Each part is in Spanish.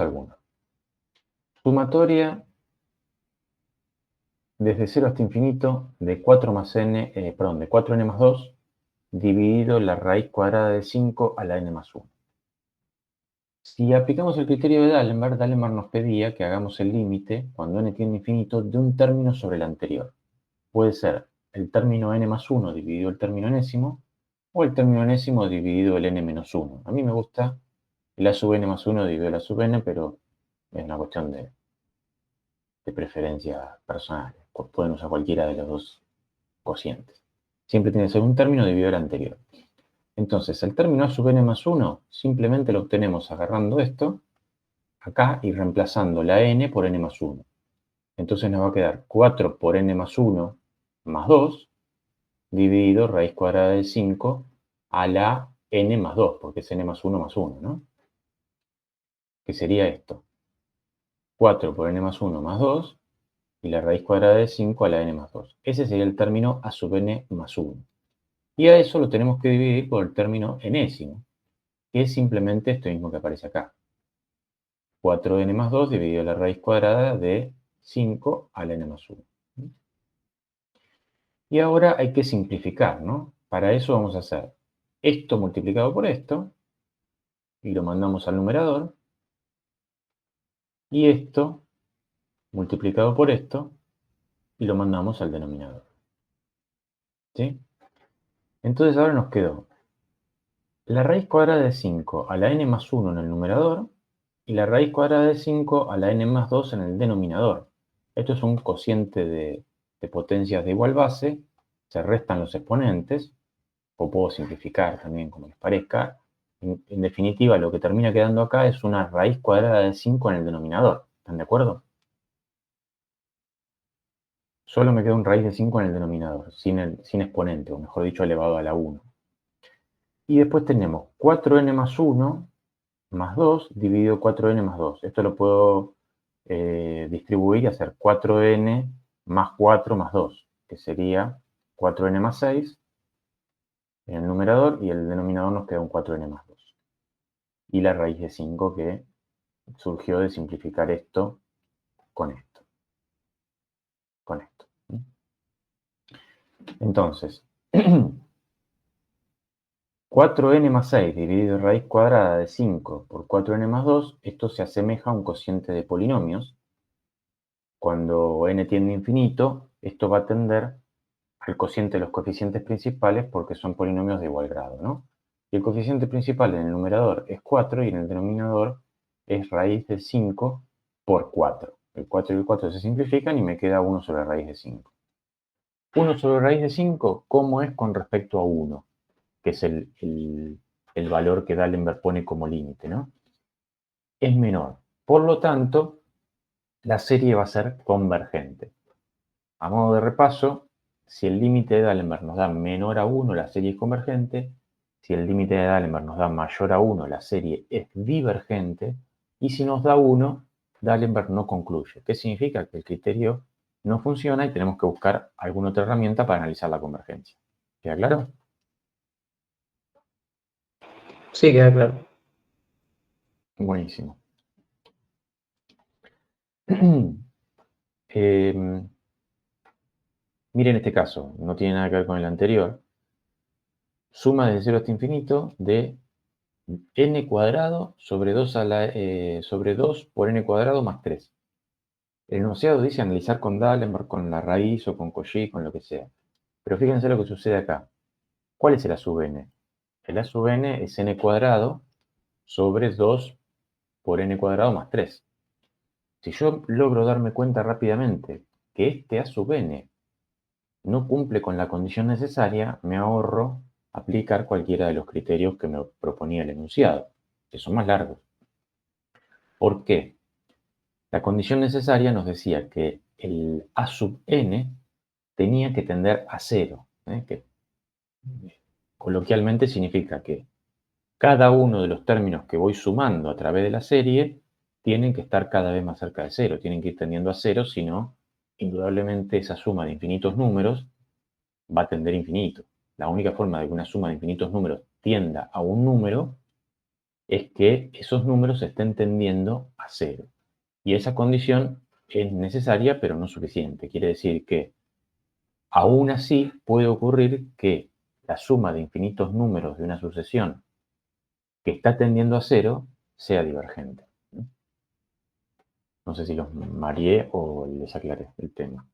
alguno. Sumatoria desde 0 hasta infinito de 4 más n, de 4n más 2 dividido la raíz cuadrada de 5 a la n más 1. Si aplicamos el criterio de D'Alembert, D'Alembert nos pedía que hagamos el límite, cuando n tiende a infinito, de un término sobre el anterior. Puede ser el término n más 1 dividido el término enésimo, o el término enésimo dividido el n menos 1. A mí me gusta el a sub n más 1 dividido el a sub n, pero es una cuestión de preferencia personal. Pueden usar cualquiera de los dos cocientes. Siempre tiene que ser un término dividido el anterior. Entonces, el término a sub n más 1 simplemente lo obtenemos agarrando esto acá y reemplazando la n por n más 1. Entonces nos va a quedar 4 por n más 1 más 2 dividido raíz cuadrada de 5 a la n más 2, porque es n más 1 más 1, ¿no? Que sería esto. 4 por n más 1 más 2 y la raíz cuadrada de 5 a la n más 2. Ese sería el término a sub n más 1. Y a eso lo tenemos que dividir por el término enésimo, que es simplemente esto mismo que aparece acá. 4n más 2 dividido la raíz cuadrada de 5 a la n más 1. Y ahora hay que simplificar, ¿no? Para eso vamos a hacer esto multiplicado por esto, y lo mandamos al numerador, y esto multiplicado por esto, y lo mandamos al denominador. ¿Sí? Entonces ahora nos quedó la raíz cuadrada de 5 a la n más 1 en el numerador, y la raíz cuadrada de 5 a la n más 2 en el denominador. Esto es un cociente de potencias de igual base, se restan los exponentes, o puedo simplificar también como les parezca. En definitiva, lo que termina quedando acá es una raíz cuadrada de 5 en el denominador. ¿Están de acuerdo? Solo me queda un raíz de 5 en el denominador, sin exponente, o mejor dicho, elevado a la 1. Y después tenemos 4n más 1 más 2 dividido 4n más 2. Esto lo puedo distribuir y hacer 4n más 4 más 2, que sería 4n más 6 en el numerador, y el denominador nos queda un 4n más 2. Y la raíz de 5 que surgió de simplificar esto con esto. Con esto. Entonces, 4n más 6 dividido raíz cuadrada de 5 por 4n más 2, esto se asemeja a un cociente de polinomios. Cuando n tiende a infinito, esto va a tender al cociente de los coeficientes principales porque son polinomios de igual grado, ¿no? Y el coeficiente principal en el numerador es 4 y en el denominador es raíz de 5 por 4. El 4 y el 4 se simplifican y me queda 1 sobre raíz de 5. 1 sobre raíz de 5, ¿cómo es con respecto a 1? Que es el valor que D'Alembert pone como límite, ¿no? Es menor. Por lo tanto, la serie va a ser convergente. A modo de repaso, si el límite de D'Alembert nos da menor a 1, la serie es convergente. Si el límite de D'Alembert nos da mayor a 1, la serie es divergente. Y si nos da 1, D'Alembert no concluye. ¿Qué significa? Que el criterio no funciona y tenemos que buscar alguna otra herramienta para analizar la convergencia. ¿Queda claro? Sí, queda claro. Buenísimo. Miren este caso, no tiene nada que ver con el anterior. Suma desde 0 hasta infinito de n cuadrado sobre 2, sobre 2 por n cuadrado más 3. El enunciado dice analizar con D'Alembert, con la raíz o con Cauchy, con lo que sea. Pero fíjense lo que sucede acá. ¿Cuál es el a sub n? El a sub n es n cuadrado sobre 2 por n cuadrado más 3. Si yo logro darme cuenta rápidamente que este a sub n no cumple con la condición necesaria, me ahorro aplicar cualquiera de los criterios que me proponía el enunciado, que son más largos. ¿Por qué? La condición necesaria nos decía que el a sub n tenía que tender a 0, que coloquialmente significa que cada uno de los términos que voy sumando a través de la serie tienen que estar cada vez más cerca de 0, tienen que ir tendiendo a 0, si no, indudablemente esa suma de infinitos números va a tender a infinito. La única forma de que una suma de infinitos números tienda a un número es que esos números estén tendiendo a cero. Y esa condición es necesaria, pero no suficiente. Quiere decir que aún así puede ocurrir que la suma de infinitos números de una sucesión que está tendiendo a cero sea divergente. No sé si los mareé o les aclaré el tema.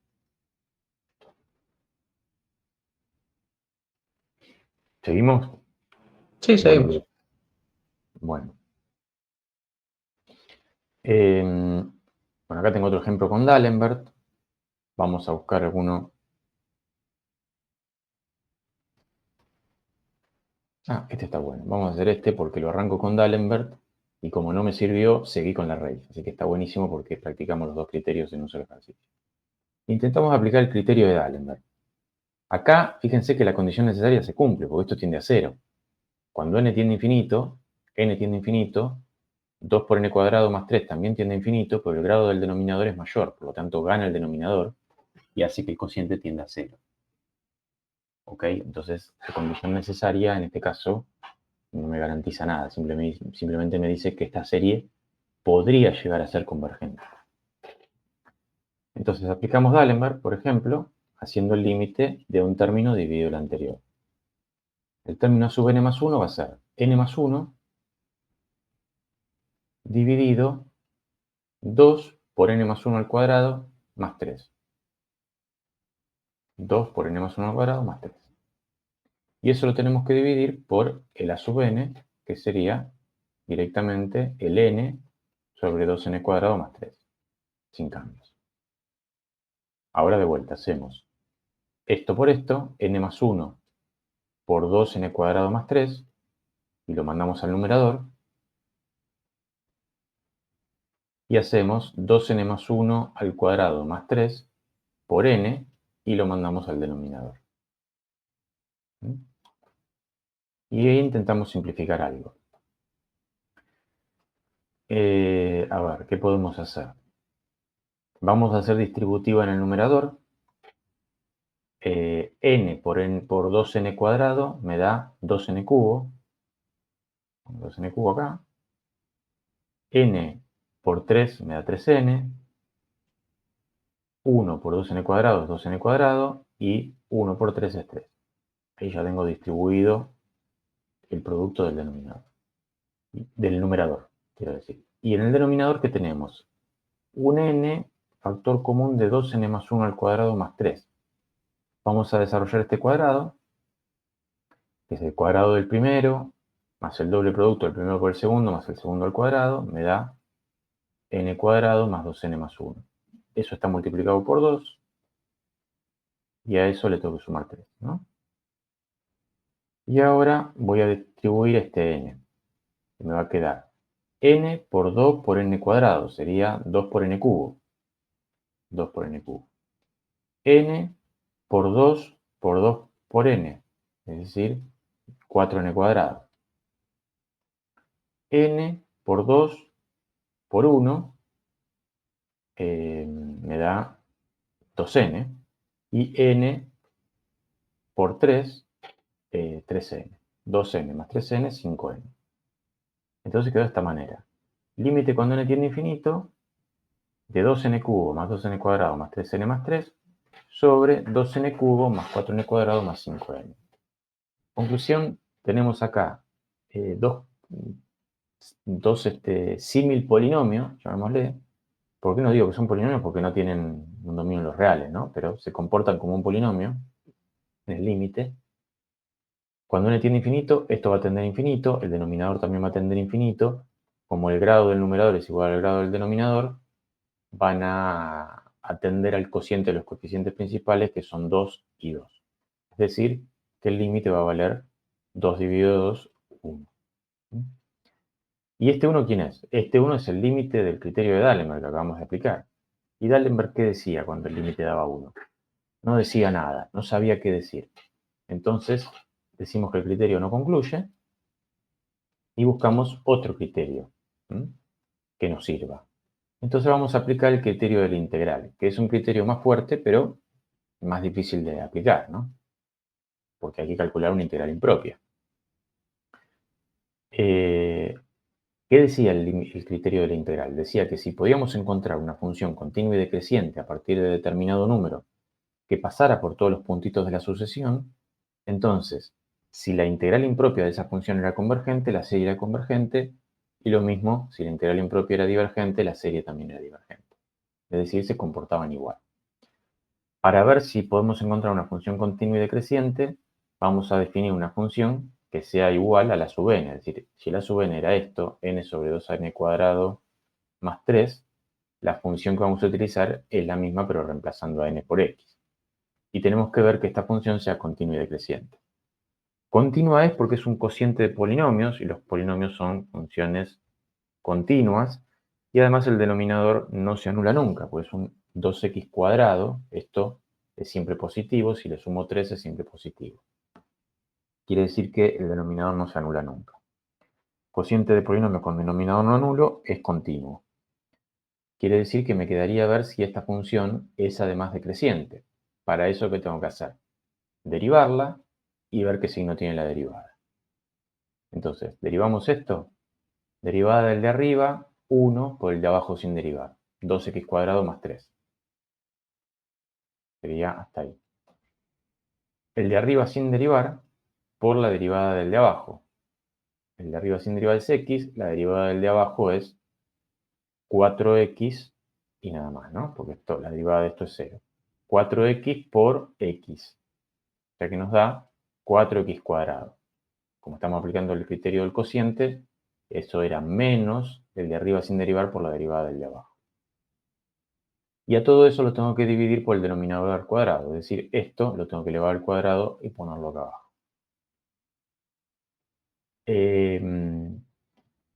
¿Seguimos? Sí, seguimos. Bueno. Bueno, acá tengo otro ejemplo con D'Alembert. Vamos a buscar alguno. Ah, este está bueno. Vamos a hacer este porque lo arranco con D'Alembert y como no me sirvió, seguí con la raíz. Así que está buenísimo porque practicamos los dos criterios en un solo ejercicio. Intentamos aplicar el criterio de D'Alembert. Acá, fíjense que la condición necesaria se cumple, porque esto tiende a cero. Cuando n tiende a infinito, 2 por n cuadrado más 3 también tiende a infinito, pero el grado del denominador es mayor, por lo tanto gana el denominador y hace que el cociente tienda a cero. ¿Ok? Entonces, la condición necesaria, en este caso, no me garantiza nada, simplemente me dice que esta serie podría llegar a ser convergente. Entonces, aplicamos D'Alembert, por ejemplo, haciendo el límite de un término dividido el anterior. El término sub n más 1 va a ser n más 1 dividido 2 por n más 1 al cuadrado más 3. 2 por n más 1 al cuadrado más 3. Y eso lo tenemos que dividir por el a sub n, que sería directamente el n sobre 2n cuadrado más 3, sin cambios. Ahora de vuelta hacemos esto por esto, n más 1 por 2n cuadrado más 3, y lo mandamos al numerador. Y hacemos 2n más 1 al cuadrado más 3 por n, y lo mandamos al denominador. Y ahí intentamos simplificar algo. A ver, ¿qué podemos hacer? Vamos a hacer distributiva en el numerador. N por 2n cuadrado me da 2n cubo. 2n cubo acá. N por 3 me da 3n. 1 por 2n cuadrado es 2n cuadrado. Y 1 por 3 es 3. Ahí ya tengo distribuido el producto del denominador. Del numerador, quiero decir. Y en el denominador, ¿qué tenemos? Un n factor común de 2n más 1 al cuadrado más 3. Vamos a desarrollar este cuadrado, que es el cuadrado del primero, más el doble producto del primero por el segundo, más el segundo al cuadrado, me da n cuadrado más 2n más 1. Eso está multiplicado por 2, y a eso le tengo que sumar 3, ¿no? Y ahora voy a distribuir este n, y me va a quedar n por 2 por n cuadrado, sería 2 por n cubo. 2 por n cubo. N por 2 por 2 por n, es decir, 4n cuadrado. N por 2 por 1 me da 2n. Y n por 3, 3n. 2n más 3n, 5n. Entonces quedó de esta manera. Límite cuando n tiende a infinito de 2n cubo más 2n cuadrado más 3n más 3 sobre 2n cubo más 4n cuadrado más 5n. Conclusión, tenemos acá dos símil polinomios, llamémosle. ¿Por qué no digo que son polinomios? Porque no tienen un dominio en los reales, ¿no? Pero se comportan como un polinomio en el límite. Cuando n tiende a infinito, esto va a tender a infinito, el denominador también va a tender a infinito. Como el grado del numerador es igual al grado del denominador, van a tender al cociente de los coeficientes principales, que son 2 y 2. Es decir, que el límite va a valer 2 dividido 2, 1. ¿Y este 1 quién es? Este 1 es el límite del criterio de D'Alembert que acabamos de aplicar. ¿Y D'Alembert qué decía cuando el límite daba 1? No decía nada, no sabía qué decir. Entonces, decimos que el criterio no concluye y buscamos otro criterio que nos sirva. Entonces vamos a aplicar el criterio de la integral, que es un criterio más fuerte, pero más difícil de aplicar, ¿no? Porque hay que calcular una integral impropia. ¿Qué decía el criterio de la integral? Decía que si podíamos encontrar una función continua y decreciente a partir de determinado número que pasara por todos los puntitos de la sucesión, entonces, si la integral impropia de esa función era convergente, la serie era convergente, y lo mismo, si la integral impropia era divergente, la serie también era divergente. Es decir, se comportaban igual. Para ver si podemos encontrar una función continua y decreciente, vamos a definir una función que sea igual a la sub n. Es decir, si la sub n era esto, n sobre 2n cuadrado más 3, la función que vamos a utilizar es la misma, pero reemplazando a n por x. Y tenemos que ver que esta función sea continua y decreciente. Continua es porque es un cociente de polinomios, y los polinomios son funciones continuas, y además el denominador no se anula nunca, pues es un 2x cuadrado, esto es siempre positivo, si le sumo 3 es siempre positivo. Quiere decir que el denominador no se anula nunca. Cociente de polinomio con denominador no nulo es continuo. Quiere decir que me quedaría ver si esta función es además decreciente. Para eso, ¿qué tengo que hacer? Derivarla y ver qué signo tiene la derivada. Entonces, derivamos esto. Derivada del de arriba, 1 por el de abajo sin derivar. 2x cuadrado más 3. Sería hasta ahí. El de arriba sin derivar por la derivada del de abajo. El de arriba sin derivar es x, la derivada del de abajo es 4x y nada más, ¿no? Porque la derivada de esto es 0. 4x por x. O sea que nos da 4x cuadrado. Como estamos aplicando el criterio del cociente, eso era menos el de arriba sin derivar por la derivada del de abajo. Y a todo eso lo tengo que dividir por el denominador al cuadrado. Es decir, esto lo tengo que elevar al cuadrado y ponerlo acá abajo.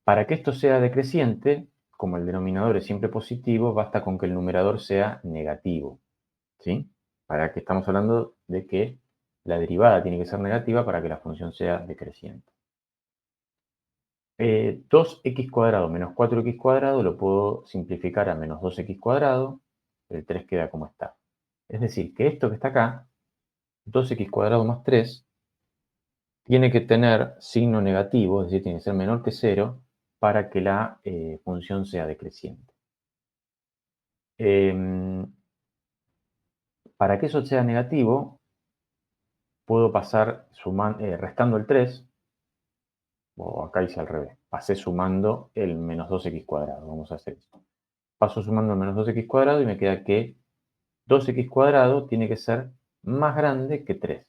Para que esto sea decreciente, como el denominador es siempre positivo, basta con que el numerador sea negativo. ¿Sí? Para que estamos hablando de que la derivada tiene que ser negativa para que la función sea decreciente. 2x cuadrado menos 4x cuadrado lo puedo simplificar a menos 2x cuadrado. El 3 queda como está. Es decir, que esto que está acá, 2x cuadrado más 3, tiene que tener signo negativo, es decir, tiene que ser menor que 0 para que la función sea decreciente. Para que eso sea negativo, puedo pasar restando el 3, o acá hice al revés, pasé sumando el menos 2x cuadrado, vamos a hacer esto. Paso sumando el menos 2x cuadrado y me queda que 2x cuadrado tiene que ser más grande que 3.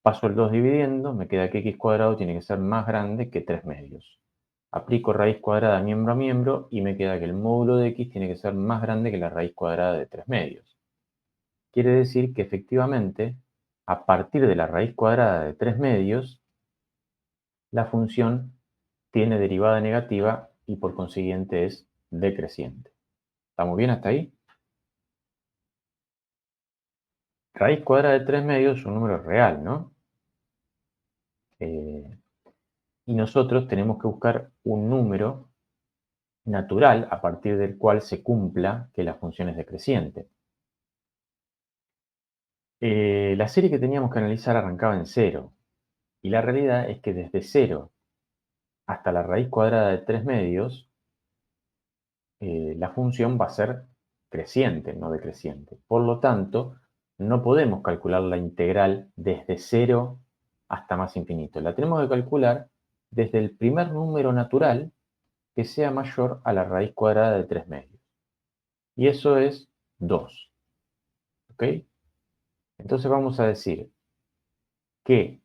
Paso el 2 dividiendo, me queda que x cuadrado tiene que ser más grande que 3 medios. Aplico raíz cuadrada miembro a miembro y me queda que el módulo de x tiene que ser más grande que la raíz cuadrada de 3 medios. Quiere decir que efectivamente, a partir de la raíz cuadrada de 3 medios, la función tiene derivada negativa y por consiguiente es decreciente. ¿Estamos bien hasta ahí? Raíz cuadrada de 3 medios es un número real, ¿no? Y nosotros tenemos que buscar un número natural a partir del cual se cumpla que la función es decreciente. La serie que teníamos que analizar arrancaba en 0. Y la realidad es que desde 0 hasta la raíz cuadrada de 3 medios, la función va a ser creciente, no decreciente. Por lo tanto, no podemos calcular la integral desde 0 hasta más infinito. La tenemos que calcular desde el primer número natural que sea mayor a la raíz cuadrada de 3 medios. Y eso es 2. ¿Ok? Entonces vamos a decir que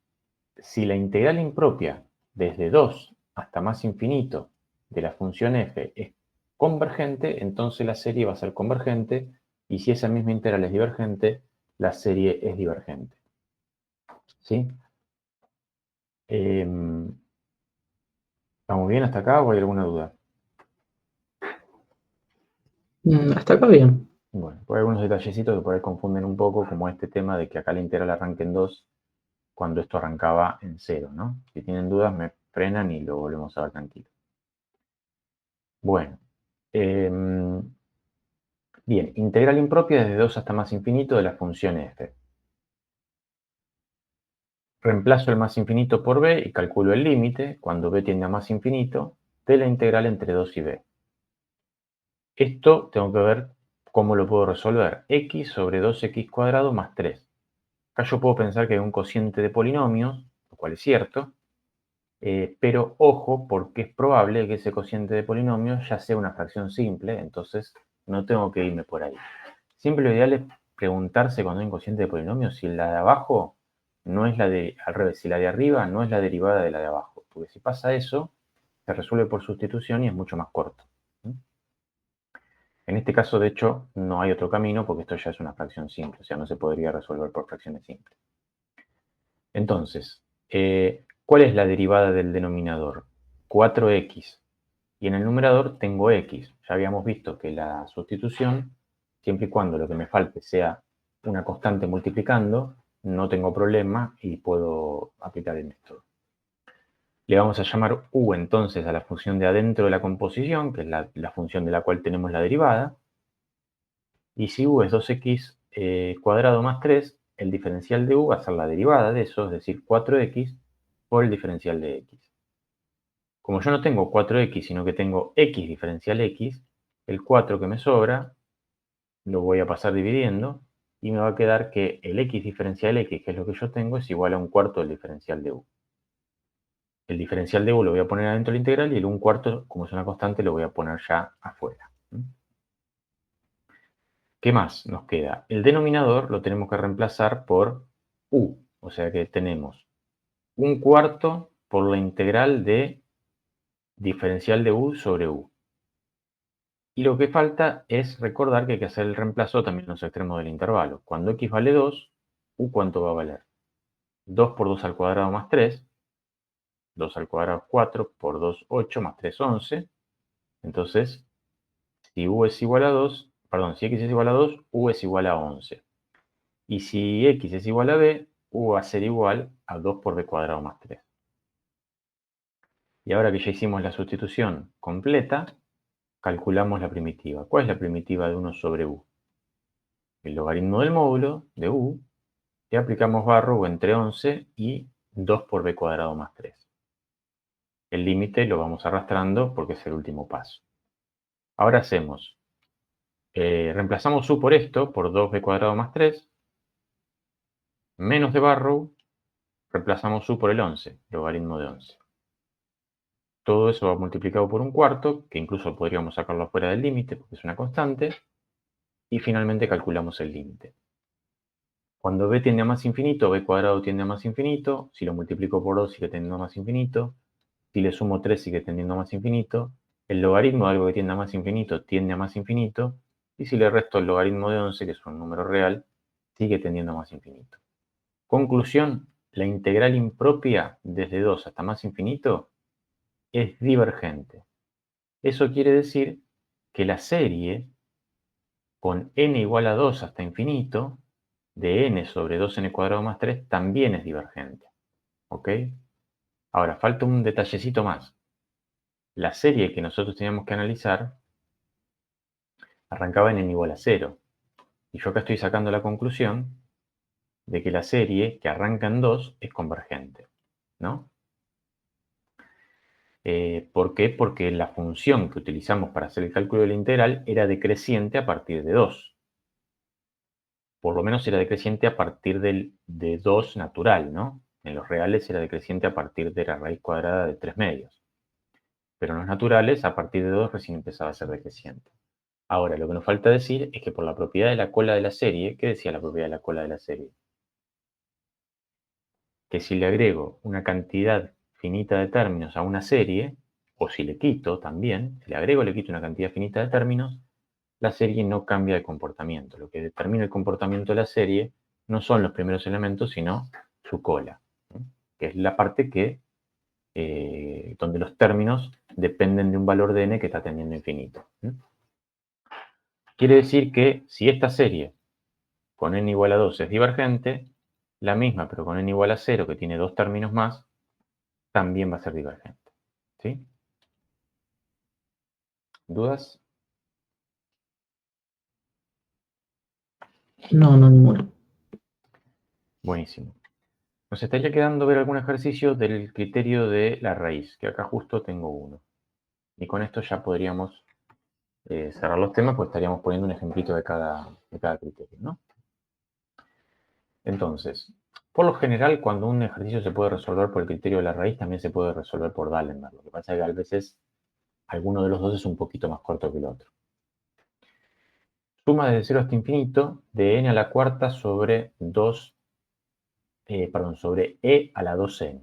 si la integral impropia desde 2 hasta más infinito de la función f es convergente, entonces la serie va a ser convergente, y si esa misma integral es divergente, la serie es divergente. ¿Sí? ¿Estamos bien hasta acá o hay alguna duda? Hasta acá bien. Bueno, pues hay algunos detallecitos que por ahí confunden un poco, como este tema de que acá la integral arranca en 2 cuando esto arrancaba en 0, ¿no? Si tienen dudas me frenan y lo volvemos a ver tranquilo. Bueno, bien, integral impropia desde 2 hasta más infinito de la función f. Reemplazo el más infinito por b y calculo el límite, cuando b tiende a más infinito, de la integral entre 2 y b. Esto tengo que ver cómo lo puedo resolver. X sobre 2x cuadrado más 3. Acá yo puedo pensar que hay un cociente de polinomios, lo cual es cierto, pero ojo, porque es probable que ese cociente de polinomios ya sea una fracción simple, entonces no tengo que irme por ahí. Siempre lo ideal es preguntarse cuando hay un cociente de polinomios si la de abajo no es la de, al revés, si la de arriba no es la derivada de la de abajo, porque si pasa eso, se resuelve por sustitución y es mucho más corto. En este caso, de hecho, no hay otro camino porque esto ya es una fracción simple, o sea, no se podría resolver por fracciones simples. Entonces, ¿cuál es la derivada del denominador? 4x. Y en el numerador tengo x. Ya habíamos visto que la sustitución, siempre y cuando lo que me falte sea una constante multiplicando, no tengo problema y puedo aplicar el método. Le vamos a llamar u entonces a la función de adentro de la composición, que es la función de la cual tenemos la derivada. Y si u es 2x cuadrado más 3, el diferencial de u va a ser la derivada de eso, es decir, 4x por el diferencial de x. Como yo no tengo 4x, sino que tengo x diferencial x, el 4 que me sobra lo voy a pasar dividiendo y me va a quedar que el x diferencial x, que es lo que yo tengo, es igual a un cuarto del diferencial de u. El diferencial de u lo voy a poner adentro de la integral y el un cuarto, como es una constante, lo voy a poner ya afuera. ¿Qué más nos queda? El denominador lo tenemos que reemplazar por u, o sea que tenemos un cuarto por la integral de diferencial de u sobre u. Y lo que falta es recordar que hay que hacer el reemplazo también en los extremos del intervalo. Cuando x vale 2, u ¿cuánto va a valer? 2 por 2 al cuadrado más 3, 2 al cuadrado es 4, por 2, 8, más 3, 11. Entonces, si u es igual a 2, perdón, si x es igual a 2, u es igual a 11. Y si x es igual a b, u va a ser igual a 2 por b cuadrado más 3. Y ahora que ya hicimos la sustitución completa, calculamos la primitiva. ¿Cuál es la primitiva de 1 sobre u? El logaritmo del módulo de u, y aplicamos barro entre 11 y 2 por b cuadrado más 3. El límite lo vamos arrastrando porque es el último paso. Ahora hacemos, reemplazamos u por esto, por 2b cuadrado más 3, menos de barro, reemplazamos u por el 11, logaritmo de 11. Todo eso va multiplicado por un cuarto, que incluso podríamos sacarlo fuera del límite porque es una constante, y finalmente calculamos el límite. Cuando b tiende a más infinito, b cuadrado tiende a más infinito, si lo multiplico por 2 sigue tendiendo a más infinito, si le sumo 3 sigue tendiendo a más infinito, el logaritmo de algo que tiende a más infinito tiende a más infinito, y si le resto el logaritmo de 11, que es un número real, sigue tendiendo a más infinito. Conclusión, la integral impropia desde 2 hasta más infinito es divergente. Eso quiere decir que la serie con n igual a 2 hasta infinito de n sobre 2n cuadrado más 3 también es divergente. ¿Ok? Ahora, falta un detallecito más. La serie que nosotros teníamos que analizar arrancaba en n igual a 0. Y yo acá estoy sacando la conclusión de que la serie que arranca en 2 es convergente. ¿No? ¿Por qué? Porque la función que utilizamos para hacer el cálculo de la integral era decreciente a partir de 2. Por lo menos era decreciente a partir de 2 natural, ¿no? En los reales era decreciente a partir de la raíz cuadrada de 3 medios. Pero en los naturales, a partir de 2 recién empezaba a ser decreciente. Ahora, lo que nos falta decir es que por la propiedad de la cola de la serie, ¿qué decía la propiedad de la cola de la serie? Que si le agrego una cantidad finita de términos a una serie, o si le quito también, si le agrego o le quito una cantidad finita de términos, la serie no cambia de comportamiento. Lo que determina el comportamiento de la serie no son los primeros elementos, sino su cola, ¿no? Que es la parte donde los términos dependen de un valor de n que está tendiendo a infinito. Quiere decir que si esta serie con n igual a 2 es divergente, la misma, pero con n igual a 0, que tiene dos términos más, también va a ser divergente. ¿Sí? ¿Dudas? No, no, ninguno. Buenísimo. Nos estaría quedando ver algún ejercicio del criterio de la raíz, que acá justo tengo uno. Y con esto ya podríamos cerrar los temas, pues estaríamos poniendo un ejemplito de cada criterio, ¿no? Entonces, por lo general, cuando un ejercicio se puede resolver por el criterio de la raíz, también se puede resolver por D'Alembert. Lo que pasa es que a veces alguno de los dos es un poquito más corto que el otro. Suma desde 0 hasta infinito de n a la cuarta sobre 2, sobre e a la 2n.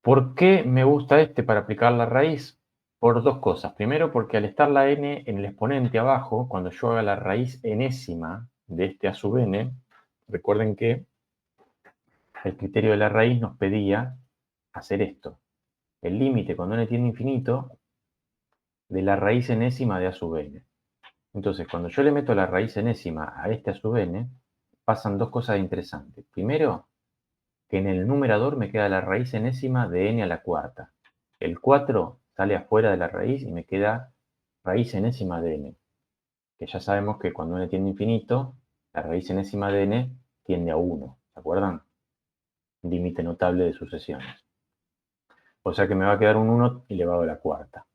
¿Por qué me gusta este para aplicar la raíz? Por dos cosas. Primero, porque al estar la n en el exponente abajo, cuando yo haga la raíz enésima de este a sub n, recuerden que el criterio de la raíz nos pedía hacer esto. El límite cuando n tiende a infinito de la raíz enésima de a sub n. Entonces, cuando yo le meto la raíz enésima a este a sub n, pasan dos cosas interesantes. Primero, que en el numerador me queda la raíz enésima de n a la cuarta. El 4 sale afuera de la raíz y me queda raíz enésima de n. Que ya sabemos que cuando n tiende a infinito, la raíz enésima de n tiende a 1. ¿Se acuerdan? Límite notable de sucesiones. O sea que me va a quedar un 1 elevado a la cuarta.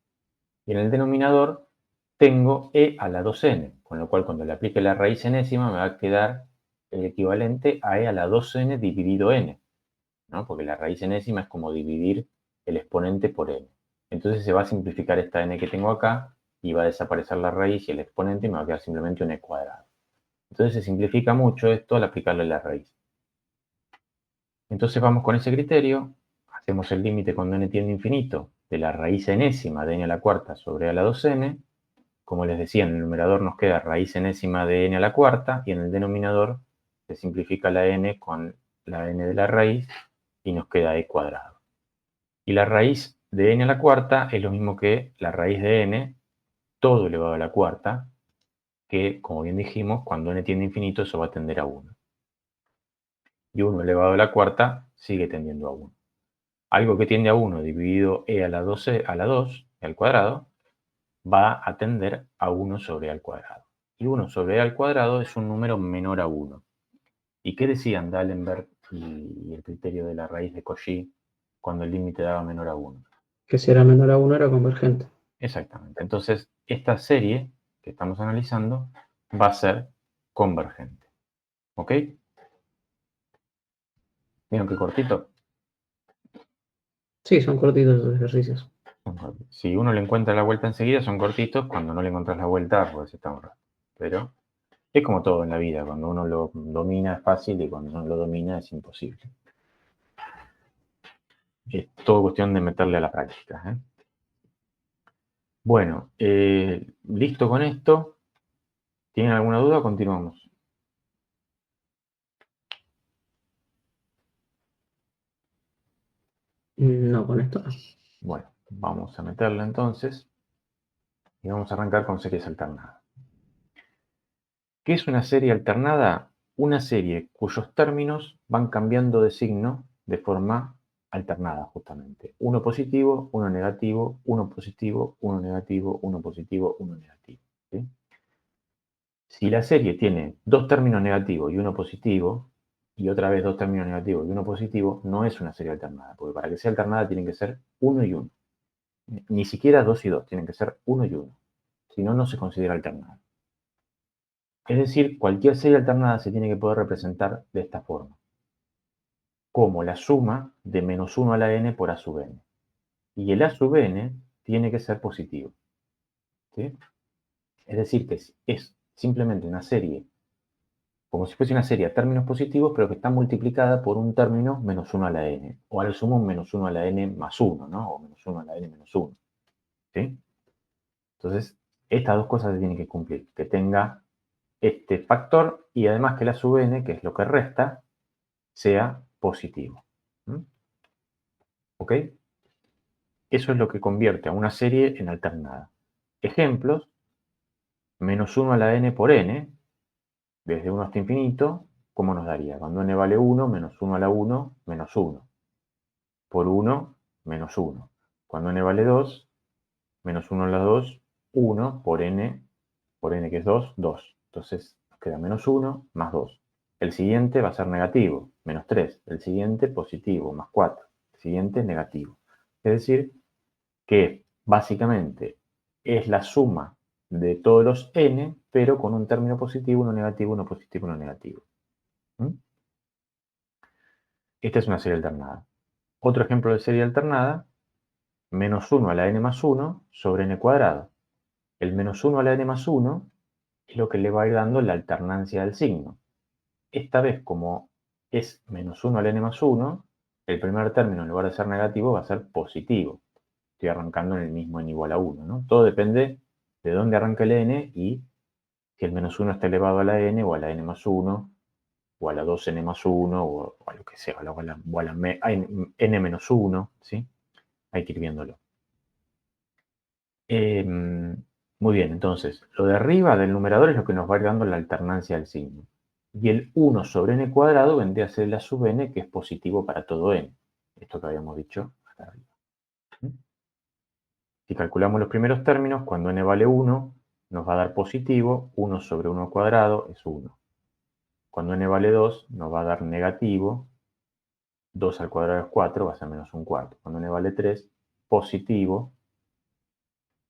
Y en el denominador tengo e a la 2n, con lo cual cuando le aplique la raíz enésima me va a quedar el equivalente a e a la 2n dividido n, ¿no? Porque la raíz enésima es como dividir el exponente por n. Entonces se va a simplificar esta n que tengo acá y va a desaparecer la raíz y el exponente y me va a quedar simplemente un e cuadrado. Entonces se simplifica mucho esto al aplicarle la raíz. Entonces vamos con ese criterio, hacemos el límite cuando n tiende a infinito de la raíz enésima de n a la cuarta sobre a la 2n. Como les decía, en el numerador nos queda raíz enésima de n a la cuarta y en el denominador se simplifica la n con la n de la raíz y nos queda e cuadrado. Y la raíz de n a la cuarta es lo mismo que la raíz de n, todo elevado a la cuarta, que, como bien dijimos, cuando n tiende a infinito eso va a tender a 1. Y 1 elevado a la cuarta sigue tendiendo a 1. Algo que tiende a 1 dividido e a la 12, a la 2, al cuadrado, va a tender a 1 sobre e al cuadrado. Y 1 sobre e al cuadrado es un número menor a 1. ¿Y qué decían D'Alembert y el criterio de la raíz de Cauchy cuando el límite daba menor a 1? Que si era menor a 1 era convergente. Exactamente. Entonces, esta serie que estamos analizando va a ser convergente. ¿Ok? ¿Vieron qué cortito? Sí, son cortitos los ejercicios. Si uno le encuentra la vuelta enseguida, son cortitos. Cuando no le encuentras la vuelta, pues está un rato. Pero es como todo en la vida. Cuando uno lo domina es fácil y cuando no lo domina es imposible. Es todo cuestión de meterle a la práctica, ¿eh? Bueno, listo con esto. ¿Tienen alguna duda? Continuamos. No, con esto no. Bueno, vamos a meterla entonces y vamos a arrancar con series alternadas. ¿Qué es una serie alternada? Una serie cuyos términos van cambiando de signo de forma alternada, justamente. Uno positivo, uno negativo, uno positivo, uno negativo, uno positivo, uno negativo. ¿Sí? Si la serie tiene dos términos negativos y uno positivo, y otra vez dos términos negativos y uno positivo, no es una serie alternada, porque para que sea alternada tienen que ser uno y uno. Ni siquiera dos y dos, tienen que ser uno y uno. Si no, no se considera alternada. Es decir, cualquier serie alternada se tiene que poder representar de esta forma, como la suma de menos 1 a la n por a sub n. Y el a sub n tiene que ser positivo. ¿Sí? Es decir, que es simplemente una serie, como si fuese una serie a términos positivos, pero que está multiplicada por un término menos 1 a la n, o al sumo un menos 1 a la n más 1, ¿no? O menos 1 a la n menos 1. ¿Sí? Entonces, estas dos cosas se tienen que cumplir, que tenga este factor y además que la sub n, que es lo que resta, sea positivo. ¿Mm? ¿Ok? Eso es lo que convierte a una serie en alternada. Ejemplos, menos 1 a la n por n, desde 1 hasta infinito, ¿cómo nos daría? Cuando n vale 1, menos 1 a la 1, menos 1. Por 1, menos 1. Cuando n vale 2, menos 1 a la 2, 1 por n que es 2, 2. Entonces nos queda menos 1 más 2. El siguiente va a ser negativo, menos 3. El siguiente positivo, más 4. El siguiente negativo. Es decir, que básicamente es la suma de todos los n, pero con un término positivo, uno negativo, uno positivo, uno negativo. ¿Mm? Esta es una serie alternada. Otro ejemplo de serie alternada, menos 1 a la n más 1 sobre n cuadrado. El menos 1 a la n más 1 es lo que le va a ir dando la alternancia del signo. Esta vez, como es menos 1 a la n más 1, el primer término en lugar de ser negativo va a ser positivo. Estoy arrancando en el mismo n igual a 1, ¿no? Todo depende de dónde arranca el n y si el menos 1 está elevado a la n o a la n más 1 o a la 2n más 1 o a lo que sea, o a la n menos 1, ¿sí? Hay que ir viéndolo. Muy bien, entonces, lo de arriba del numerador es lo que nos va a ir dando la alternancia del signo. Y el 1 sobre n cuadrado vendría a ser la sub n, que es positivo para todo n. Esto que habíamos dicho acá arriba. Si calculamos los primeros términos, cuando n vale 1, nos va a dar positivo, 1 sobre 1 al cuadrado es 1. Cuando n vale 2, nos va a dar negativo, 2 al cuadrado es 4, va a ser menos un cuarto. Cuando n vale 3, positivo,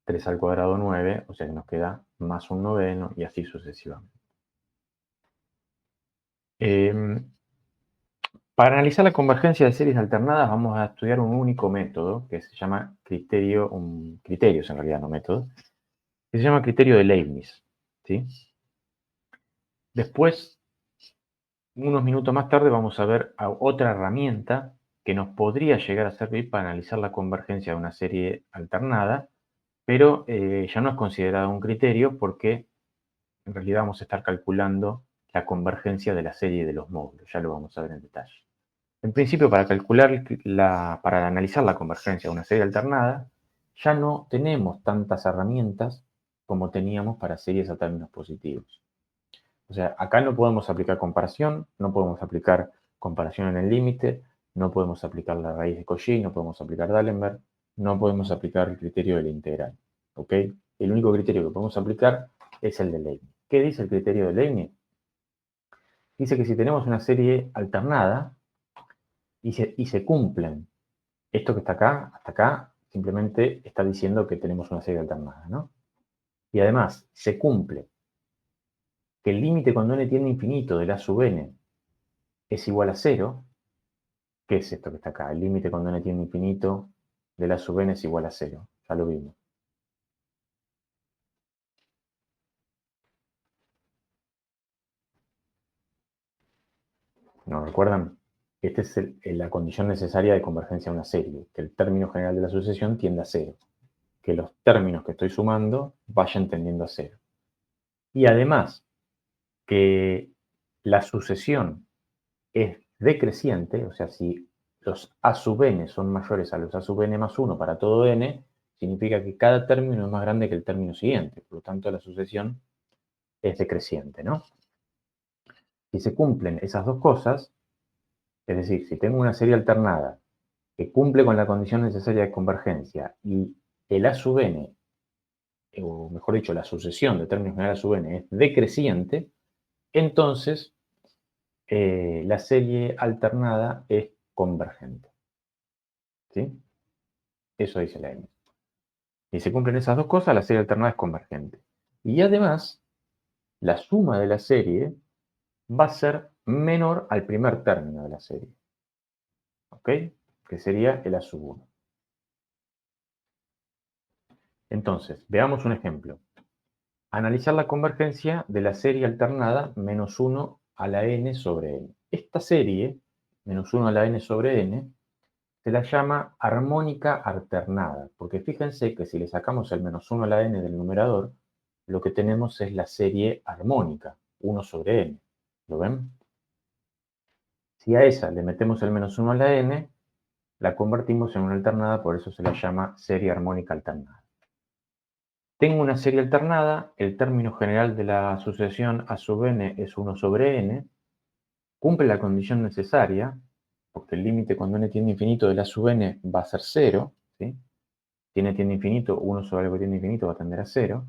3 al cuadrado 9, o sea que nos queda más un noveno y así sucesivamente. Para analizar la convergencia de series alternadas vamos a estudiar un único método que se llama criterios en realidad, no método, que se llama criterio de Leibniz. ¿Sí? Después, unos minutos más tarde, vamos a ver a otra herramienta que nos podría llegar a servir para analizar la convergencia de una serie alternada, pero ya no es considerado un criterio porque en realidad vamos a estar calculando la convergencia de la serie de los módulos. Ya lo vamos a ver en detalle. En principio, para analizar la convergencia de una serie alternada, ya no tenemos tantas herramientas como teníamos para series a términos positivos. O sea, acá no podemos aplicar comparación, no podemos aplicar comparación en el límite, no podemos aplicar la raíz de Cauchy, no podemos aplicar D'Alembert, no podemos aplicar el criterio de la integral. ¿Ok? El único criterio que podemos aplicar es el de Leibniz. ¿Qué dice el criterio de Leibniz? Dice que si tenemos una serie alternada y se cumplen esto que está acá, hasta acá, simplemente está diciendo que tenemos una serie alternada, ¿no? Y además, se cumple que el límite cuando n tiende a infinito de la sub n es igual a 0. ¿Qué es esto que está acá? El límite cuando n tiende a infinito de la sub n es igual a 0. Ya lo vimos. ¿No recuerdan? Esta es la condición necesaria de convergencia de una serie, que el término general de la sucesión tienda a 0. Que los términos que estoy sumando vayan tendiendo a 0. Y además, que la sucesión es decreciente, o sea, si los a sub n son mayores a los a sub n más 1 para todo n, significa que cada término es más grande que el término siguiente. Por lo tanto, la sucesión es decreciente, ¿no? Si se cumplen esas dos cosas, es decir, si tengo una serie alternada que cumple con la condición necesaria de convergencia y el a sub n, o mejor dicho, la sucesión de términos generales a sub n es decreciente, entonces la serie alternada es convergente. ¿Sí? Eso dice la M. Y se cumplen esas dos cosas, la serie alternada es convergente. Y además, la suma de la serie va a ser menor al primer término de la serie. ¿Ok? Que sería el A sub 1. Entonces, veamos un ejemplo. Analizar la convergencia de la serie alternada menos 1 a la n sobre n. Esta serie, menos 1 a la n sobre n, se la llama armónica alternada, porque fíjense que si le sacamos el menos 1 a la n del numerador, lo que tenemos es la serie armónica, 1 sobre n. ¿Lo ven? Si a esa le metemos el menos 1 a la n, la convertimos en una alternada, por eso se la llama serie armónica alternada. Tengo una serie alternada, el término general de la sucesión a sub n es 1 sobre n, cumple la condición necesaria, porque el límite cuando n tiende a infinito de la sub n va a ser 0, ¿sí? Si n tiende a infinito, 1 sobre algo que tiende a infinito va a tender a 0.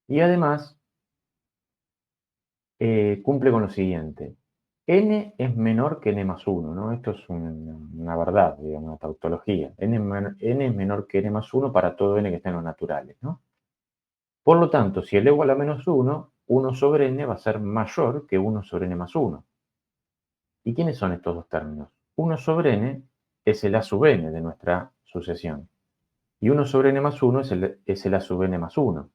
Y además, cumple con lo siguiente. n es menor que n más 1, ¿no? Esto es una verdad, digamos, una tautología. N es menor que n más 1 para todo n que esté en los naturales, ¿no? Por lo tanto, si elevo a la menos 1, 1 sobre n va a ser mayor que 1 sobre n más 1. ¿Y quiénes son estos dos términos? 1 sobre n es el a sub n de nuestra sucesión. Y 1 sobre n más 1 es el a sub n más 1.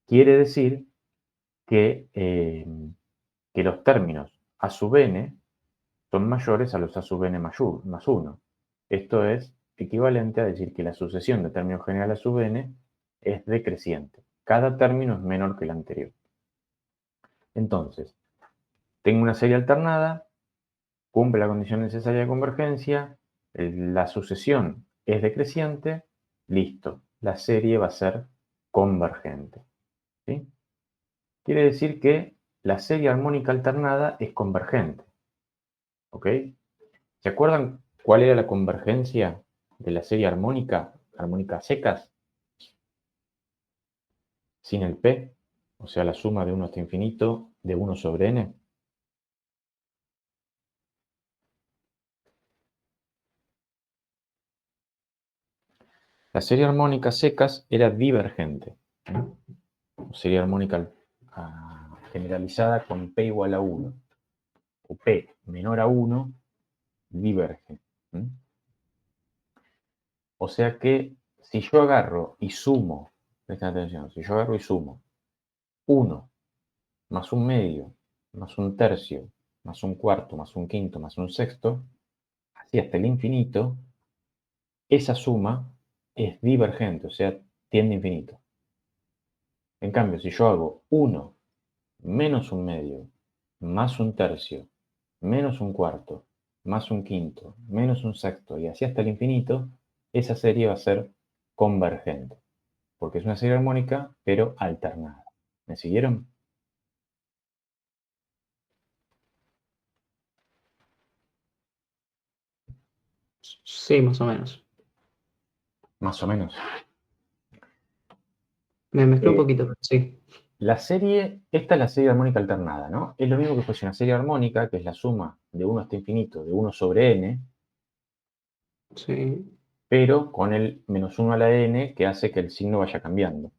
Quiere decir que los términos a sub n son mayores a los a sub n más 1. Esto es equivalente a decir que la sucesión de términos general a sub n es decreciente. Cada término es menor que el anterior. Entonces, tengo una serie alternada, cumple la condición necesaria de convergencia, la sucesión es decreciente, listo, la serie va a ser convergente. ¿Sí? Quiere decir que la serie armónica alternada es convergente. ¿Ok? ¿Se acuerdan cuál era la convergencia de la serie armónica, armónicas secas, sin el p? O sea, la suma de 1 hasta infinito de 1 sobre n. La serie armónica secas era divergente. Serie armónica generalizada con p igual a 1. O p menor a 1 diverge. O sea que si yo agarro y sumo, presten atención, si yo agarro y sumo 1 más un medio, más un tercio, más un cuarto, más un quinto, más un sexto, así hasta el infinito, esa suma es divergente, o sea, tiende a infinito. En cambio, si yo hago 1 menos un medio, más un tercio, menos un cuarto, más un quinto, menos un sexto, y así hasta el infinito, esa serie va a ser convergente, porque es una serie armónica, pero alternada. ¿Me siguieron? Sí, más o menos. Más o menos. Me mezcló un Eh, poquito, pero sí. La serie, esta es la serie armónica alternada, ¿no? Es lo mismo que fuese una serie armónica, que es la suma de 1 hasta infinito de 1 sobre n, Sí. pero con el menos 1 a la n que hace que el signo vaya cambiando.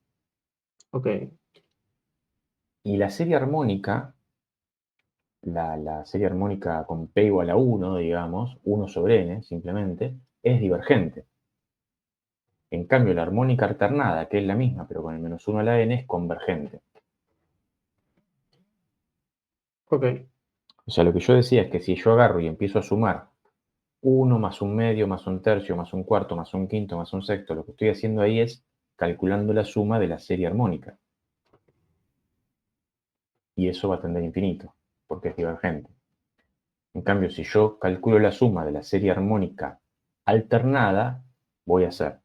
Ok. Y la serie armónica, la serie armónica con p igual a 1, digamos, 1 sobre n simplemente, es divergente. En cambio, la armónica alternada, que es la misma, pero con el menos 1 a la n, es convergente. Ok. O sea, lo que yo decía es que si yo agarro y empiezo a sumar 1 más un medio, más un tercio, más un cuarto, más un quinto, más un sexto, lo que estoy haciendo ahí es calculando la suma de la serie armónica. Y eso va a tender a infinito, porque es divergente. En cambio, si yo calculo la suma de la serie armónica alternada, voy a hacer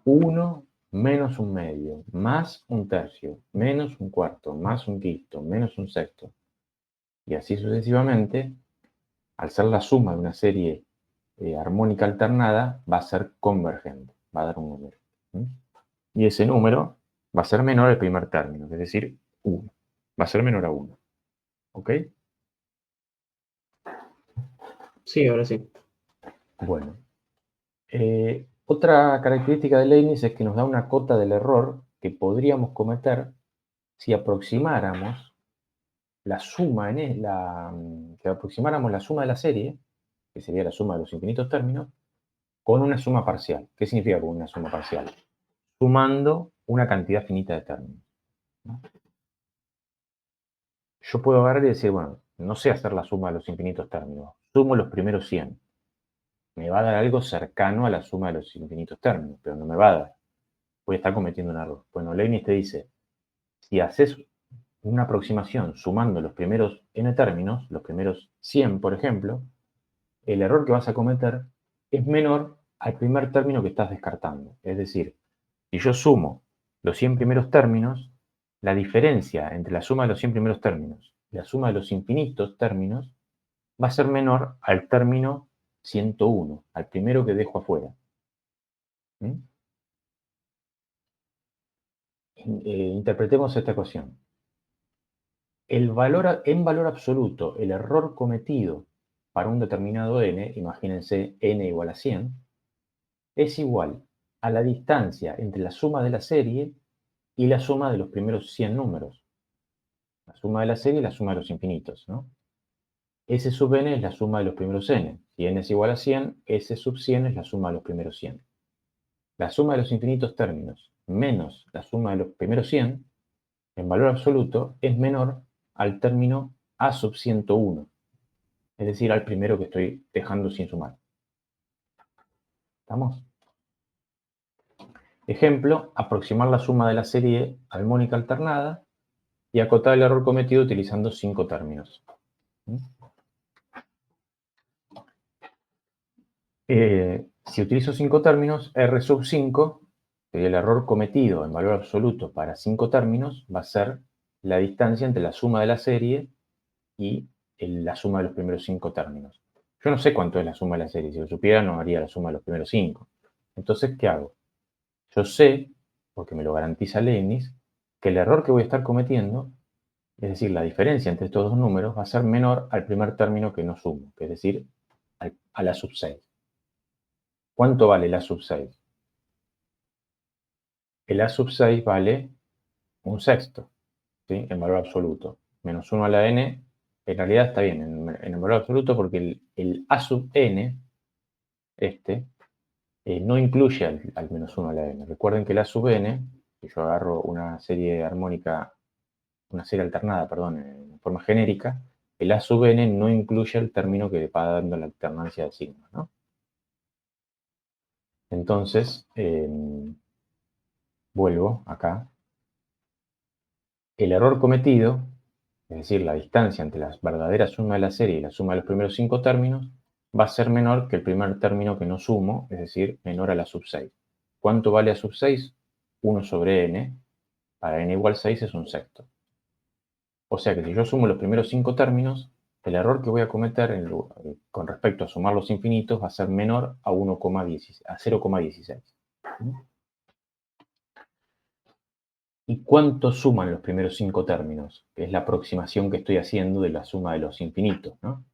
1 menos un medio, más un tercio, menos un cuarto, más un quinto, menos un sexto. Y así sucesivamente, al ser la suma de una serie armónica alternada, va a ser convergente, va a dar un número. ¿Mm? Y ese número va a ser menor al primer término, es decir, 1. Va a ser menor a 1. ¿Ok? Sí, ahora sí. Bueno. Otra característica de Leibniz es que nos da una cota del error que podríamos cometer si aproximáramos la suma que aproximáramos la suma de la serie, que sería la suma de los infinitos términos, con una suma parcial. ¿Qué significa con una suma parcial? Sumando una cantidad finita de términos, ¿no? Yo puedo agarrar y decir, bueno, no sé hacer la suma de los infinitos términos, sumo los primeros 100. Me va a dar algo cercano a la suma de los infinitos términos, pero no me va a dar. Voy a estar cometiendo un error. Bueno, Leibniz te dice, si haces una aproximación sumando los primeros n términos, los primeros 100, por ejemplo, el error que vas a cometer es menor al primer término que estás descartando. Es decir, si yo sumo los 100 primeros términos, la diferencia entre la suma de los 100 primeros términos y la suma de los infinitos términos va a ser menor al término 101, al primero que dejo afuera. ¿Mm? Interpretemos esta ecuación. en valor absoluto, el error cometido para un determinado n, imagínense n igual a 100, es igual a la distancia entre la suma de la serie y la suma de los primeros 100 números. La suma de la serie y la suma de los infinitos, ¿no? S sub n es la suma de los primeros n. Si n es igual a 100, S sub 100 es la suma de los primeros 100. La suma de los infinitos términos menos la suma de los primeros 100, en valor absoluto, es menor al término A sub 101, es decir, al primero que estoy dejando sin sumar. ¿Estamos? Ejemplo, aproximar la suma de la serie armónica alternada y acotar el error cometido utilizando 5 términos. Si utilizo 5 términos, R sub 5, el error cometido en valor absoluto para 5 términos va a ser la distancia entre la suma de la serie y la suma de los primeros 5 términos. Yo no sé cuánto es la suma de la serie. Si lo supiera, no haría la suma de los primeros 5. Entonces, ¿qué hago? Yo sé, porque me lo garantiza Leibniz, que el error que voy a estar cometiendo, es decir, la diferencia entre estos dos números, va a ser menor al primer término que no sumo, que es decir, a la sub 6. ¿Cuánto vale la sub 6? El A sub 6 vale un sexto, ¿sí? En valor absoluto. Menos 1 a la n, en realidad está bien en el valor absoluto porque el A sub n, no incluye al menos 1 a la n. Recuerden que el A sub n, si yo agarro una serie armónica, una serie alternada, perdón, en forma genérica, el A sub n no incluye el término que va dando la alternancia de signos, ¿no? Entonces, vuelvo acá. El error cometido, es decir, la distancia entre la verdadera suma de la serie y la suma de los primeros 5 términos, va a ser menor que el primer término que no sumo, es decir, menor a la sub 6. ¿Cuánto vale a sub 6? 1 sobre n. Para n igual 6 es un sexto. O sea que si yo sumo los primeros 5 términos, el error que voy a cometer con respecto a sumar los infinitos va a ser menor a 0,16. ¿Y cuánto suman los primeros 5 términos? Que es la aproximación que estoy haciendo de la suma de los infinitos, ¿no?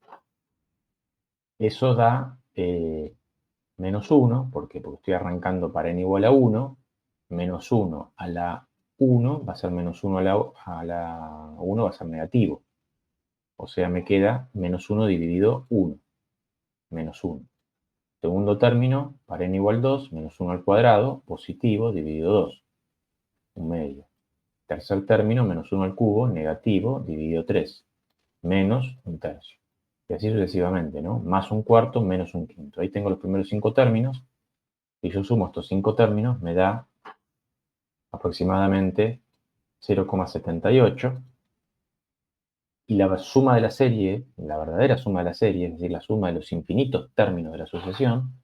Eso da menos 1, porque estoy arrancando para n igual a 1, menos 1 a la 1 va a ser menos 1 a la 1 va a ser negativo. O sea, me queda menos 1 dividido 1, menos 1. Segundo término, para n igual 2, menos 1 al cuadrado, positivo, dividido 2, un medio. Tercer término, menos 1 al cubo, negativo, dividido 3, menos un tercio. Y así sucesivamente, ¿no? Más un cuarto, menos un quinto. Ahí tengo los primeros 5 términos. Si yo sumo estos 5 términos, me da aproximadamente 0,78. Y la suma de la serie, la verdadera suma de la serie, es decir, la suma de los infinitos términos de la sucesión,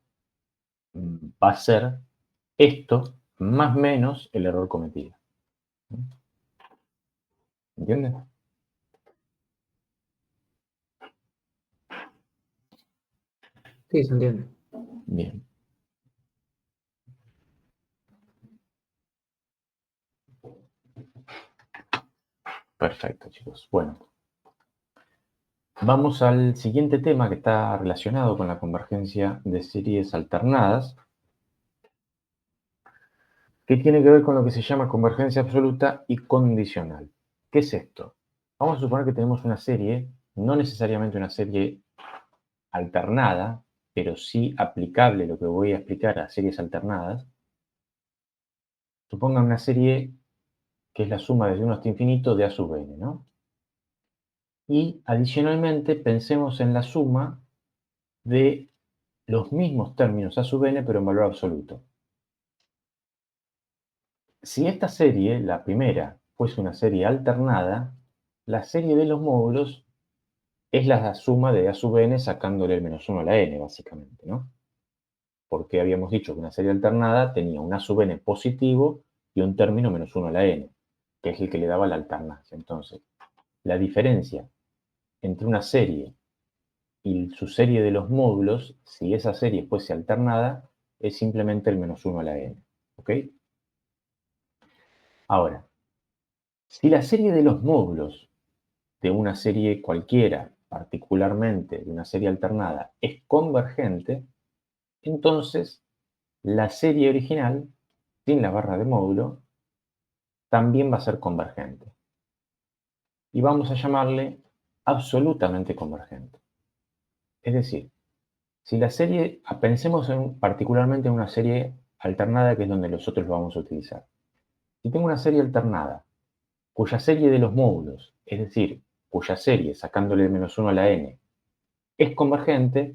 va a ser esto más menos el error cometido. ¿Entiendes? Sí, se entiende. Bien. Perfecto, chicos. Bueno, vamos al siguiente tema que está relacionado con la convergencia de series alternadas, que tiene que ver con lo que se llama convergencia absoluta y condicional. ¿Qué es esto? Vamos a suponer que tenemos una serie, no necesariamente una serie alternada, pero sí aplicable lo que voy a explicar a series alternadas. Supongan una serie que es la suma desde 1 hasta infinito de A sub n, ¿no? Y adicionalmente pensemos en la suma de los mismos términos A sub n, pero en valor absoluto. Si esta serie, la primera, fuese una serie alternada, la serie de los módulos es la suma de A sub n sacándole el menos 1 a la n, básicamente, ¿no? Porque habíamos dicho que una serie alternada tenía un A sub n positivo y un término menos 1 a la n, que es el que le daba la alternancia. Entonces, la diferencia entre una serie y su serie de los módulos, si esa serie fuese alternada, es simplemente el menos 1 a la n. ¿Ok? Ahora, si la serie de los módulos de una serie cualquiera, particularmente de una serie alternada, es convergente, entonces la serie original, sin la barra de módulo, también va a ser convergente. Y vamos a llamarle absolutamente convergente. Es decir, si la serie, pensemos particularmente en una serie alternada, que es donde nosotros lo vamos a utilizar. Si tengo una serie alternada, cuya serie de los módulos, es decir, cuya serie, sacándole -1 a la n, es convergente,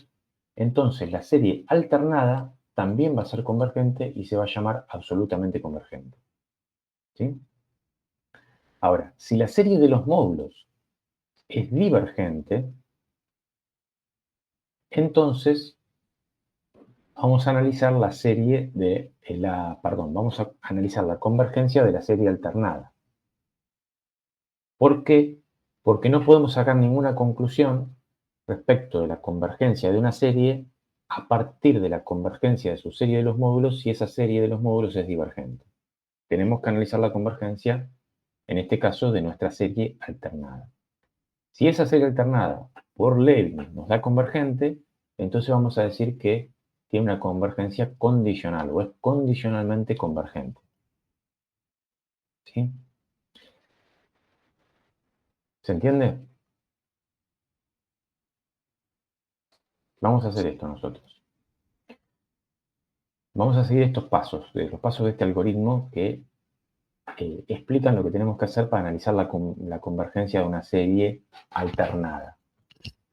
entonces la serie alternada también va a ser convergente y se va a llamar absolutamente convergente. ¿Sí? Ahora, si la serie de los módulos es divergente, entonces vamos a analizar la serie de vamos a analizar la convergencia de la serie alternada. ¿Por qué? Porque no podemos sacar ninguna conclusión respecto de la convergencia de una serie a partir de la convergencia de su serie de los módulos si esa serie de los módulos es divergente. Tenemos que analizar la convergencia, en este caso, de nuestra serie alternada. Si esa serie alternada por Leibniz nos da convergente, entonces vamos a decir que tiene una convergencia condicional o es condicionalmente convergente. ¿Sí? ¿Se entiende? Vamos a hacer esto nosotros. Vamos a seguir estos pasos, los pasos de este algoritmo que explican lo que tenemos que hacer para analizar la convergencia de una serie alternada.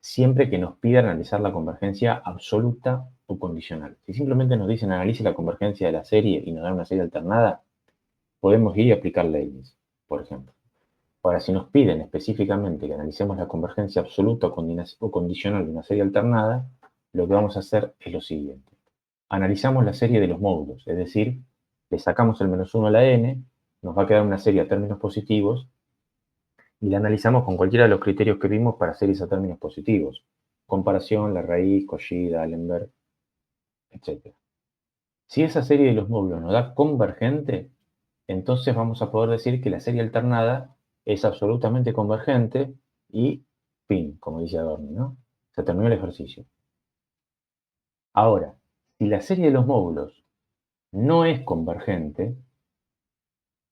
Siempre que nos pida analizar la convergencia absoluta o condicional. Si simplemente nos dicen analice la convergencia de la serie y nos dan una serie alternada, podemos ir y aplicar Leibniz, por ejemplo. Ahora, si nos piden específicamente que analicemos la convergencia absoluta o condicional de una serie alternada, lo que vamos a hacer es lo siguiente. Analizamos la serie de los módulos, es decir, le sacamos el -1 a la n, nos va a quedar una serie a términos positivos y la analizamos con cualquiera de los criterios que vimos para series a términos positivos. Comparación, la raíz, Cauchy, D'Alembert, etc. Si esa serie de los módulos nos da convergente, entonces vamos a poder decir que la serie alternada es absolutamente convergente y fin, como dice Adorno, ¿no? Se terminó el ejercicio. Ahora, si la serie de los módulos no es convergente,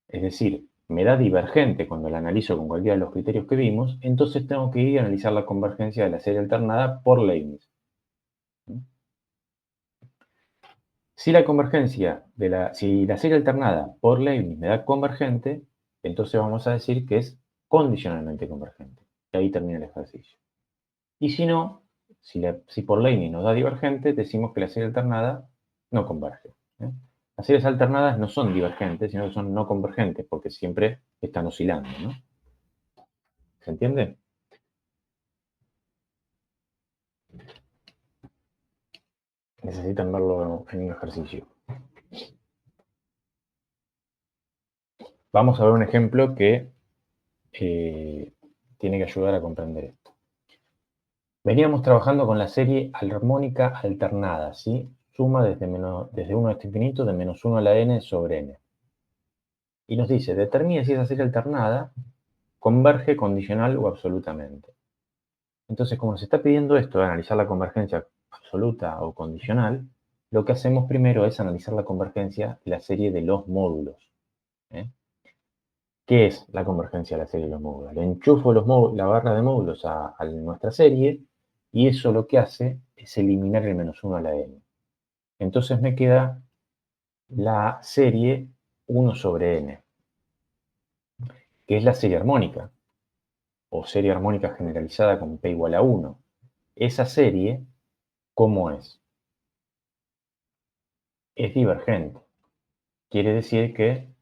es decir, me da divergente cuando la analizo con cualquiera de los criterios que vimos, entonces tengo que ir a analizar la convergencia de la serie alternada por Leibniz. Si la serie alternada por Leibniz me da convergente, entonces vamos a decir que es condicionalmente convergente. Y ahí termina el ejercicio. Y si no, si por Leibniz nos da divergente, decimos que la serie alternada no converge. Las series alternadas no son divergentes, sino que son no convergentes, porque siempre están oscilando, ¿no? ¿Se entiende? Necesitan verlo en un ejercicio. Vamos a ver un ejemplo que tiene que ayudar a comprender esto. Veníamos trabajando con la serie armónica alternada, ¿sí? Suma desde 1 hasta infinito de -1 a la n sobre n. Y nos dice, determine si esa serie alternada converge condicional o absolutamente. Entonces, como se está pidiendo esto de analizar la convergencia absoluta o condicional, lo que hacemos primero es analizar la convergencia de la serie de los módulos. ¿Qué es la convergencia de la serie de los módulos? Le enchufo la barra de módulos a nuestra serie y eso lo que hace es eliminar el -1 a la n. Entonces me queda la serie 1 sobre n, que es la serie armónica, o serie armónica generalizada con p igual a 1. Esa serie, ¿cómo es? Es divergente. Quiere decir que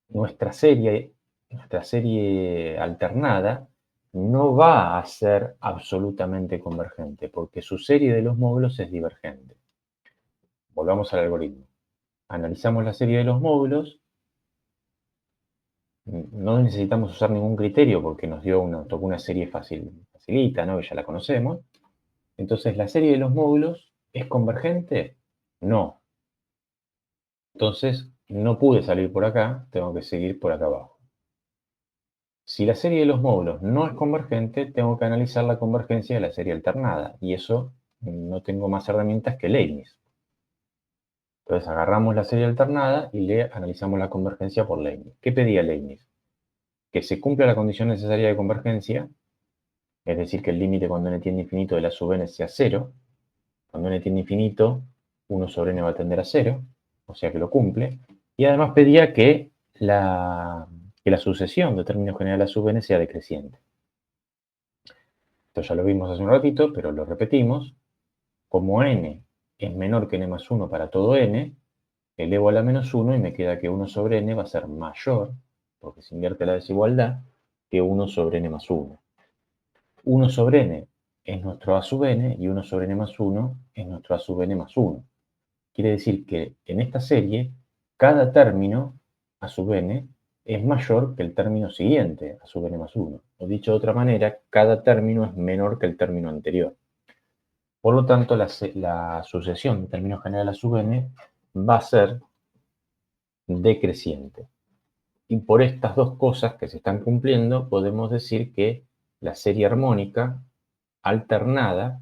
nuestra serie alternada no va a ser absolutamente convergente, porque su serie de los módulos es divergente. Volvamos al algoritmo. Analizamos la serie de los módulos. No necesitamos usar ningún criterio porque nos tocó una serie facilita, ¿no? Que ya la conocemos. Entonces, ¿la serie de los módulos es convergente? No. Entonces, no pude salir por acá, tengo que seguir por acá abajo. Si la serie de los módulos no es convergente, tengo que analizar la convergencia de la serie alternada. Y eso no tengo más herramientas que Leibniz. Entonces agarramos la serie alternada y le analizamos la convergencia por Leibniz. ¿Qué pedía Leibniz? Que se cumpla la condición necesaria de convergencia, es decir, que el límite cuando n tiende a infinito de la sub n sea 0. Cuando n tiende a infinito, 1 sobre n va a tender a 0, o sea que lo cumple. Y además pedía que la sucesión de términos generales a sub n sea decreciente. Esto ya lo vimos hace un ratito, pero lo repetimos. Como n es menor que n más 1 para todo n, elevo a la menos 1 y me queda que 1 sobre n va a ser mayor, porque se invierte la desigualdad, que 1 sobre n más 1. 1 sobre n es nuestro a sub n y 1 sobre n más 1 es nuestro a sub n más 1. Quiere decir que en esta serie, cada término a sub n es mayor que el término siguiente, a sub n más 1. O dicho de otra manera, cada término es menor que el término anterior. Por lo tanto, la sucesión de términos generales a sub n va a ser decreciente. Y por estas dos cosas que se están cumpliendo, podemos decir que la serie armónica alternada,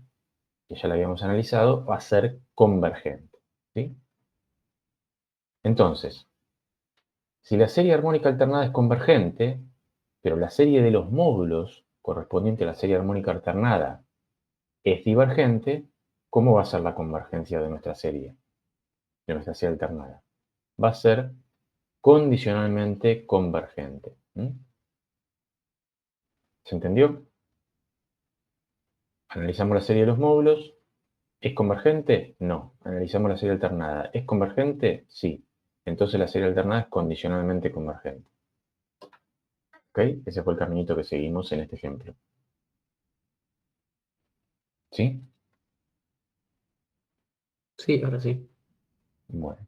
que ya la habíamos analizado, va a ser convergente. ¿Sí? Entonces, si la serie armónica alternada es convergente, pero la serie de los módulos correspondiente a la serie armónica alternada es divergente, ¿cómo va a ser la convergencia de nuestra serie alternada? Va a ser condicionalmente convergente. ¿Se entendió? Analizamos la serie de los módulos. ¿Es convergente? No. Analizamos la serie alternada. ¿Es convergente? Sí. Entonces la serie alternada es condicionalmente convergente. ¿Ok? Ese fue el caminito que seguimos en este ejemplo. ¿Sí? Sí, ahora sí. Bueno.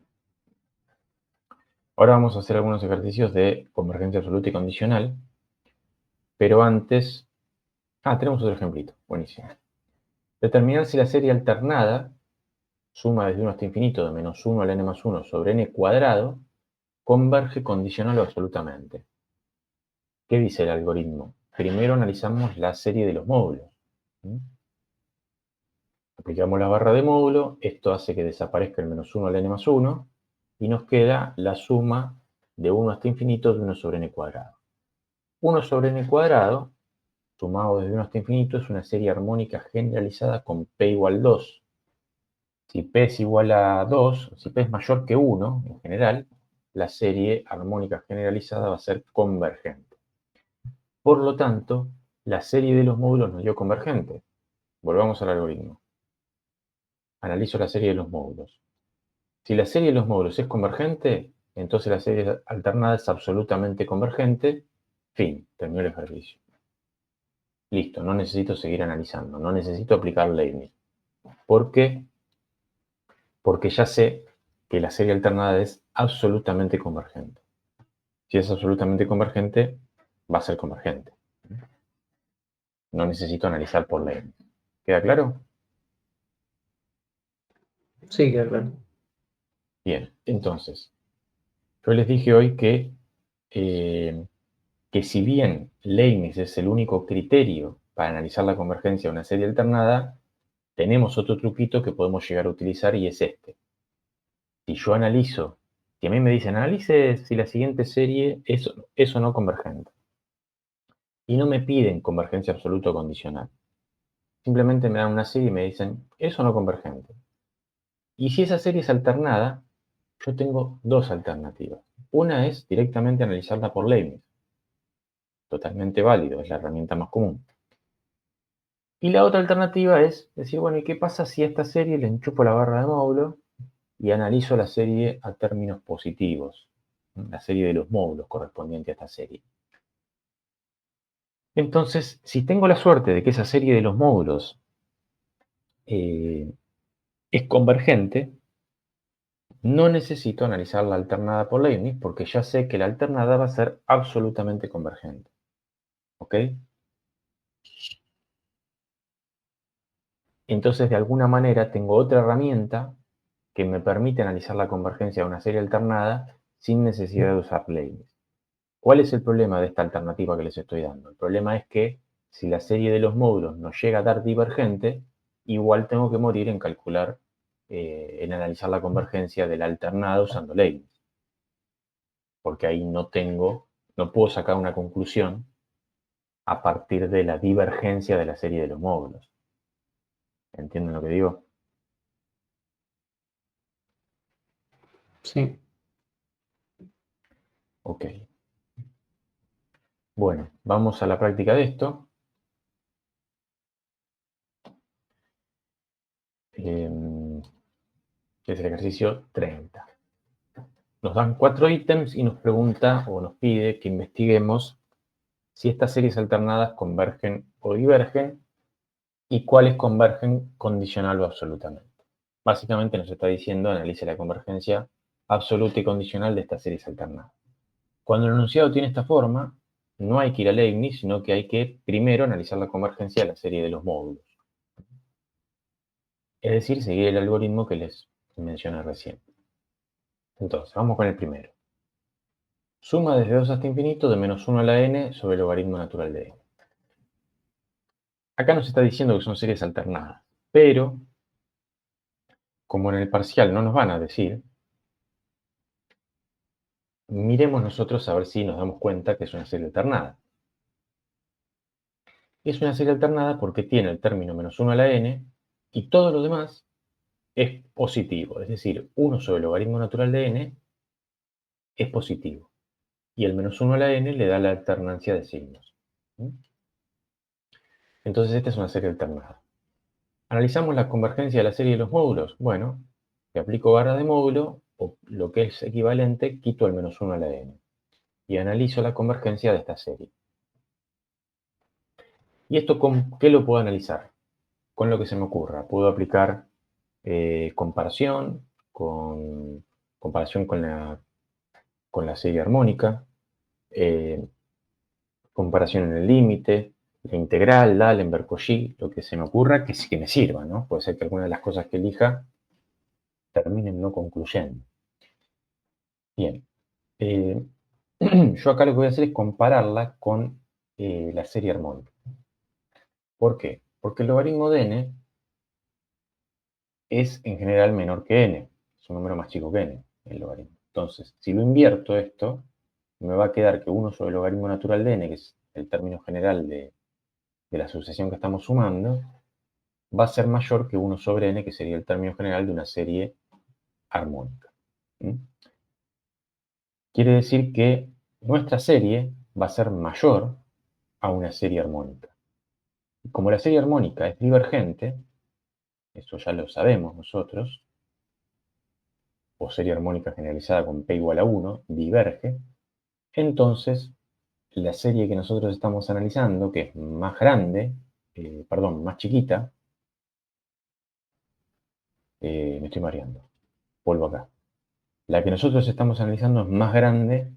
Ahora vamos a hacer algunos ejercicios de convergencia absoluta y condicional. Pero antes... tenemos otro ejemplito. Buenísimo. Determinar si la serie alternada suma desde 1 hasta infinito de menos 1 al n más 1 sobre n cuadrado, converge condicional o absolutamente. ¿Qué dice el algoritmo? Primero analizamos la serie de los módulos. Aplicamos la barra de módulo, esto hace que desaparezca el menos 1 al n más 1, y nos queda la suma de 1 hasta infinito de 1 sobre n cuadrado. 1 sobre n cuadrado, sumado desde 1 hasta infinito, es una serie armónica generalizada con p igual 2. Si p es igual a 2, si p es mayor que 1 en general, la serie armónica generalizada va a ser convergente. Por lo tanto, la serie de los módulos nos dio convergente. Volvamos al algoritmo. Analizo la serie de los módulos. Si la serie de los módulos es convergente, entonces la serie alternada es absolutamente convergente. Fin, terminó el ejercicio. Listo, no necesito seguir analizando, no necesito aplicar Leibniz. ¿Por qué? Porque ya sé que la serie alternada es absolutamente convergente. Si es absolutamente convergente, va a ser convergente. No necesito analizar por Leibniz. ¿Queda claro? Sí, claro. Bien, entonces, yo les dije hoy que si bien Leibniz es el único criterio para analizar la convergencia de una serie alternada, tenemos otro truquito que podemos llegar a utilizar y es este. Si yo analizo, si a mí me dicen analice si la siguiente serie es o no convergente, y no me piden convergencia absoluta o condicional, simplemente me dan una serie y me dicen es o no convergente. Y si esa serie es alternada, yo tengo dos alternativas. Una es directamente analizarla por Leibniz. Totalmente válido, es la herramienta más común. Y la otra alternativa es decir, bueno, ¿y qué pasa si a esta serie le enchufo la barra de módulo y analizo la serie a términos positivos? La serie de los módulos correspondiente a esta serie. Entonces, si tengo la suerte de que esa serie de los módulos es convergente, no necesito analizar la alternada por Leibniz porque ya sé que la alternada va a ser absolutamente convergente. ¿Ok? Entonces, de alguna manera, tengo otra herramienta que me permite analizar la convergencia de una serie alternada sin necesidad de usar Leibniz. ¿Cuál es el problema de esta alternativa que les estoy dando? El problema es que si la serie de los módulos nos llega a dar divergente, igual tengo que morir en calcular, en analizar la convergencia de la alternada usando Leibniz. Porque ahí no puedo sacar una conclusión a partir de la divergencia de la serie de los módulos. ¿Entienden lo que digo? Sí. Ok. Bueno, vamos a la práctica de esto. Es el ejercicio 30. Nos dan 4 ítems y nos pregunta o nos pide que investiguemos si estas series alternadas convergen o divergen y cuáles convergen condicional o absolutamente. Básicamente nos está diciendo analice la convergencia absoluta y condicional de estas series alternadas. Cuando el enunciado tiene esta forma, no hay que ir a Leibniz, sino que hay que primero analizar la convergencia de la serie de los módulos. Es decir, seguir el algoritmo que les mencioné recién. Entonces, vamos con el primero. Suma desde 2 hasta infinito de menos 1 a la n sobre el logaritmo natural de n. Acá nos está diciendo que son series alternadas, pero como en el parcial no nos van a decir, miremos nosotros a ver si nos damos cuenta que es una serie alternada. Es una serie alternada porque tiene el término menos 1 a la n y todo lo demás es positivo, es decir, 1 sobre el logaritmo natural de n es positivo y el menos 1 a la n le da la alternancia de signos. Entonces esta es una serie alternada. ¿Analizamos la convergencia de la serie de los módulos? Bueno, si aplico barra de módulo, o lo que es equivalente, quito el menos 1 a la n y analizo la convergencia de esta serie. ¿Y esto con qué lo puedo analizar? Con lo que se me ocurra. Puedo aplicar comparación, comparación con la serie armónica, comparación en el límite, la integral, Dallenberg-Cauchy, lo que se me ocurra que me sirva, ¿no? Puede ser que alguna de las cosas que elija terminen no concluyendo. Bien. Yo acá lo que voy a hacer es compararla con la serie armónica. ¿Por qué? Porque el logaritmo de n es en general menor que n. Es un número más chico que n, el logaritmo. Entonces, si lo invierto esto, me va a quedar que 1 sobre el logaritmo natural de n, que es el término general de la sucesión que estamos sumando, va a ser mayor que 1 sobre n, que sería el término general de una serie armónica. Quiere decir que nuestra serie va a ser mayor a una serie armónica. Como la serie armónica es divergente, eso ya lo sabemos nosotros, o serie armónica generalizada con p igual a 1, diverge, entonces la serie que nosotros estamos analizando, que es más grande, más chiquita, me estoy mareando, vuelvo acá. La que nosotros estamos analizando es más grande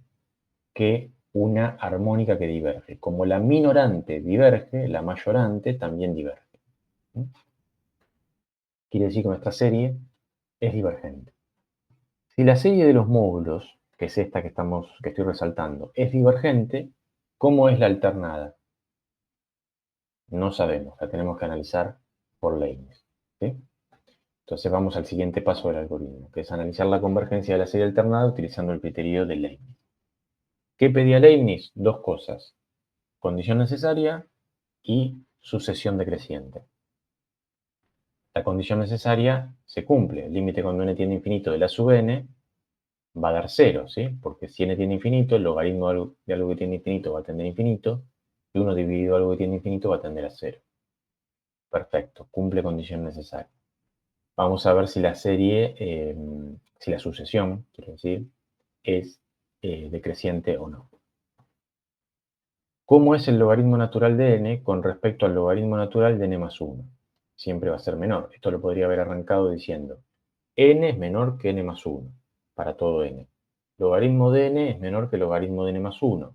que una armónica que diverge. Como la minorante diverge, la mayorante también diverge. Quiere decir que nuestra serie es divergente. Si la serie de los módulos, que es esta que estoy resaltando, es divergente, ¿cómo es la alternada? No sabemos, la tenemos que analizar por Leibniz. ¿Sí? Entonces vamos al siguiente paso del algoritmo, que es analizar la convergencia de la serie alternada utilizando el criterio de Leibniz. ¿Qué pedía Leibniz? Dos cosas: condición necesaria y sucesión decreciente. La condición necesaria se cumple. El límite cuando n tiende a infinito de la sub n va a dar 0, ¿sí? Porque si n tiende a infinito, el logaritmo de algo que tiende a infinito va a tender a infinito, y 1 dividido algo que tiende a infinito va a tender a 0. Perfecto, cumple condición necesaria. Vamos a ver si la serie, si la sucesión, quiero decir, es decreciente o no. ¿Cómo es el logaritmo natural de n con respecto al logaritmo natural de n más 1? Siempre va a ser menor. Esto lo podría haber arrancado diciendo n es menor que n más 1 para todo n. Logaritmo de n es menor que el logaritmo de n más 1.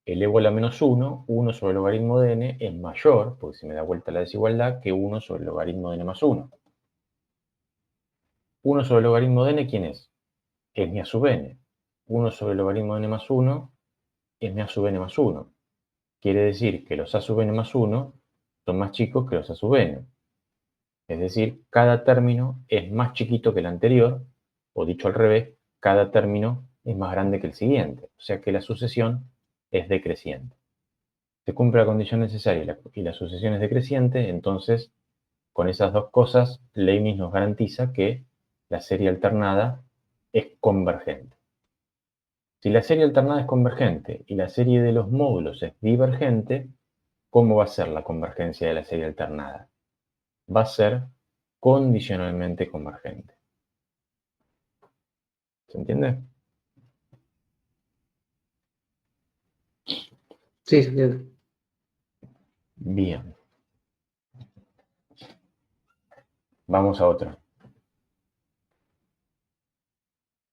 Elevo a la menos 1, 1 sobre el logaritmo de n es mayor, porque se me da vuelta la desigualdad, que 1 sobre el logaritmo de n más 1. 1 sobre el logaritmo de n, ¿quién es? Es mi a sub n. 1 sobre el logaritmo de n más 1 es a sub n más 1. Quiere decir que los a sub n más 1 son más chicos que los a sub n. Es decir, cada término es más chiquito que el anterior, o dicho al revés, cada término es más grande que el siguiente. O sea que la sucesión es decreciente. Se cumple la condición necesaria y la sucesión es decreciente, entonces con esas dos cosas Leibniz nos garantiza que la serie alternada es convergente. Si la serie alternada es convergente y la serie de los módulos es divergente, ¿cómo va a ser la convergencia de la serie alternada? Va a ser condicionalmente convergente. ¿Se entiende? Sí, se entiende. Bien. Vamos a otra.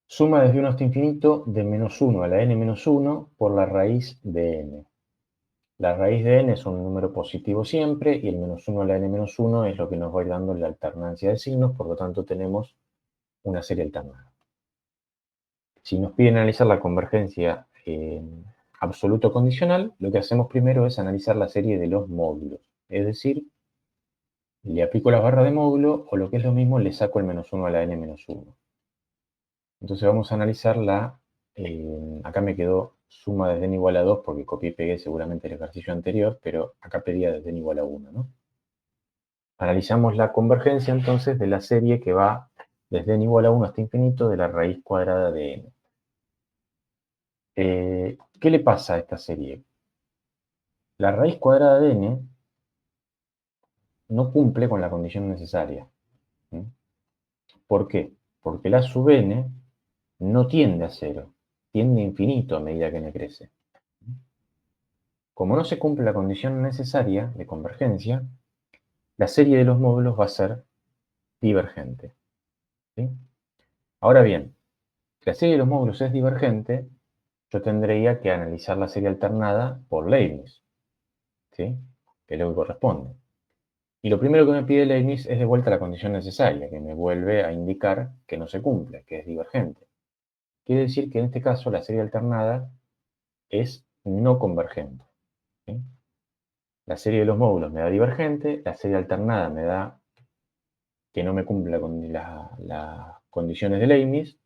Suma desde 1 hasta infinito de menos 1 a la n menos 1 por la raíz de n. La raíz de n es un número positivo siempre y el menos 1 a la n menos 1 es lo que nos va a ir dando la alternancia de signos, por lo tanto tenemos una serie alternada. Si nos piden analizar la convergencia absoluto condicional, lo que hacemos primero es analizar la serie de los módulos. Es decir, le aplico la barra de módulo o lo que es lo mismo, le saco el menos 1 a la n menos 1. Entonces vamos a analizar acá me quedó suma desde n igual a 2 porque copié y pegué seguramente el ejercicio anterior, pero acá pedía desde n igual a 1, ¿no? Analizamos la convergencia entonces de la serie que va desde n igual a 1 hasta infinito de la raíz cuadrada de n. ¿Qué le pasa a esta serie? La raíz cuadrada de n no cumple con la condición necesaria. ¿Sí? ¿Por qué? Porque la sub n no tiende a cero, tiende a infinito a medida que n crece. Como no se cumple la condición necesaria de convergencia, la serie de los módulos va a ser divergente. ¿Sí? Ahora bien, si la serie de los módulos es divergente, yo tendría que analizar la serie alternada por Leibniz, ¿sí? Que es lo que corresponde. Y lo primero que me pide Leibniz es de vuelta la condición necesaria, que me vuelve a indicar que no se cumple, que es divergente. Quiere decir que en este caso la serie alternada es no convergente. ¿Sí? La serie de los módulos me da divergente, la serie alternada me da que no me cumple las condiciones de Leibniz,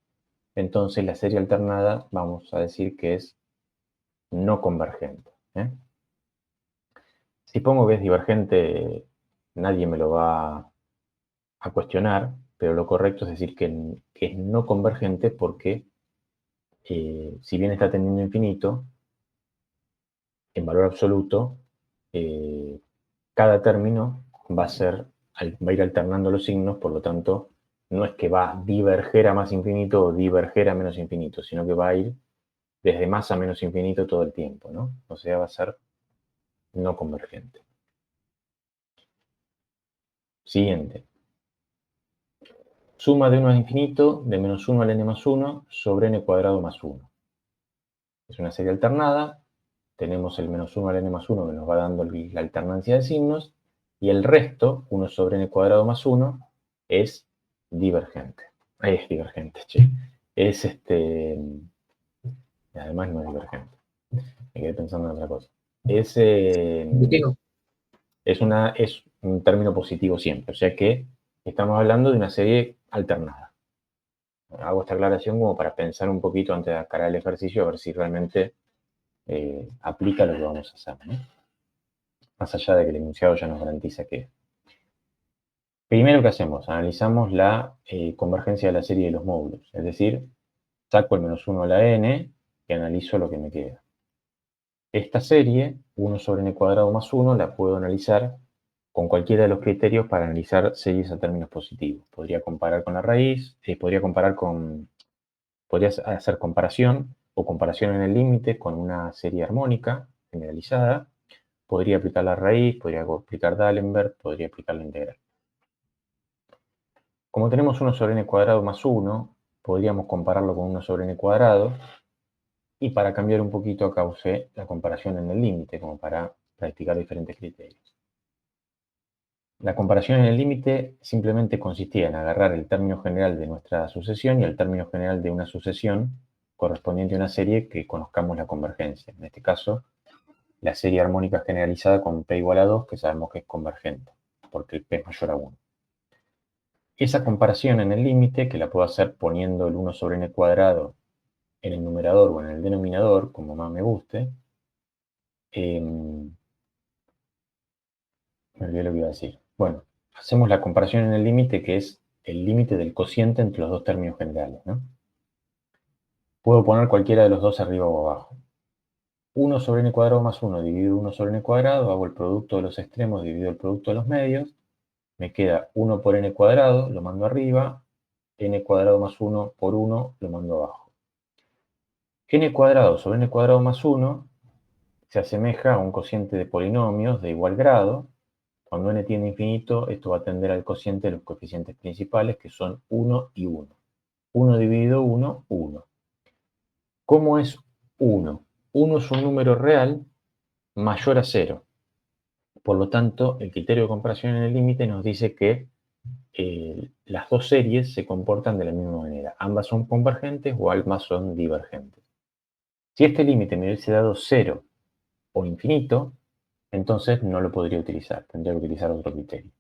entonces la serie alternada vamos a decir que es no convergente. Si pongo que es divergente, nadie me lo va a cuestionar, pero lo correcto es decir que es no convergente porque si bien está teniendo infinito, en valor absoluto, cada término va a ir alternando los signos, por lo tanto, no es que va a diverger a más infinito o diverger a menos infinito, sino que va a ir desde más a menos infinito todo el tiempo, ¿no? O sea, va a ser no convergente. Siguiente. Suma de 1 a infinito de menos 1 al n más 1 sobre n cuadrado más 1. Es una serie alternada. Tenemos el menos 1 al n más 1 que nos va dando la alternancia de signos. Y el resto, 1 sobre n cuadrado más 1, es divergente. Ahí es divergente, che. Es además no es divergente. Me quedé pensando en otra cosa. Positivo. Es un término positivo siempre. O sea que estamos hablando de una serie alternada. Hago esta aclaración como para pensar un poquito antes de encarar el ejercicio, a ver si realmente aplica lo que vamos a hacer, ¿no? Más allá de que el enunciado ya nos garantiza que. Primero, ¿qué hacemos? Analizamos la convergencia de la serie de los módulos. Es decir, saco el menos 1 a la n y analizo lo que me queda. Esta serie, 1 sobre n cuadrado más 1, la puedo analizar con cualquiera de los criterios para analizar series a términos positivos. Podría comparar con la raíz, podría hacer comparación o comparación en el límite con una serie armónica generalizada. Podría aplicar la raíz, podría aplicar D'Alembert, podría aplicar la integral. Como tenemos 1 sobre n cuadrado más 1, podríamos compararlo con 1 sobre n cuadrado. Y para cambiar un poquito, acá usé la comparación en el límite, como para practicar diferentes criterios. La comparación en el límite simplemente consistía en agarrar el término general de nuestra sucesión y el término general de una sucesión correspondiente a una serie que conozcamos la convergencia. En este caso, la serie armónica generalizada con P igual a 2, que sabemos que es convergente, porque el P es mayor a 1. Esa comparación en el límite, que la puedo hacer poniendo el 1 sobre n cuadrado en el numerador o en el denominador, como más me guste. Me olvidé lo que iba a decir. Bueno, hacemos la comparación en el límite, que es el límite del cociente entre los dos términos generales, ¿no? Puedo poner cualquiera de los dos arriba o abajo. 1 sobre n cuadrado más 1 dividido 1 sobre n cuadrado, hago el producto de los extremos dividido el producto de los medios, me queda 1 por n cuadrado, lo mando arriba, n cuadrado más 1 por 1 lo mando abajo. N cuadrado sobre n cuadrado más 1 se asemeja a un cociente de polinomios de igual grado. Cuando n tiende a infinito, esto va a tender al cociente de los coeficientes principales, que son 1 y 1. 1 dividido 1, 1. ¿Cómo es 1? 1 es un número real mayor a 0. Por lo tanto, el criterio de comparación en el límite nos dice que las dos series se comportan de la misma manera. Ambas son convergentes o ambas son divergentes. Si este límite me hubiese dado 0 o infinito, entonces no lo podría utilizar. Tendría que utilizar otro criterio.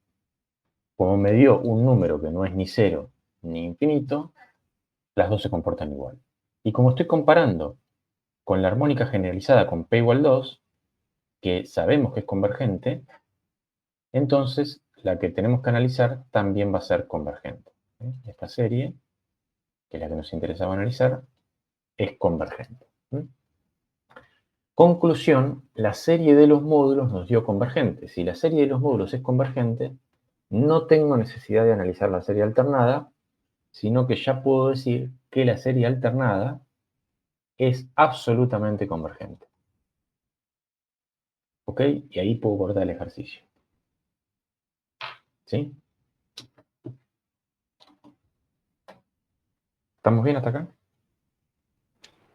Como me dio un número que no es ni 0 ni infinito, las dos se comportan igual. Y como estoy comparando con la armónica generalizada con P igual 2, que sabemos que es convergente, entonces la que tenemos que analizar también va a ser convergente. Esta serie, que es la que nos interesaba analizar, es convergente. Conclusión, la serie de los módulos nos dio convergente. Si la serie de los módulos es convergente, no tengo necesidad de analizar la serie alternada, sino que ya puedo decir que la serie alternada es absolutamente convergente. ¿Ok? Y ahí puedo cortar el ejercicio. ¿Sí? ¿Estamos bien hasta acá?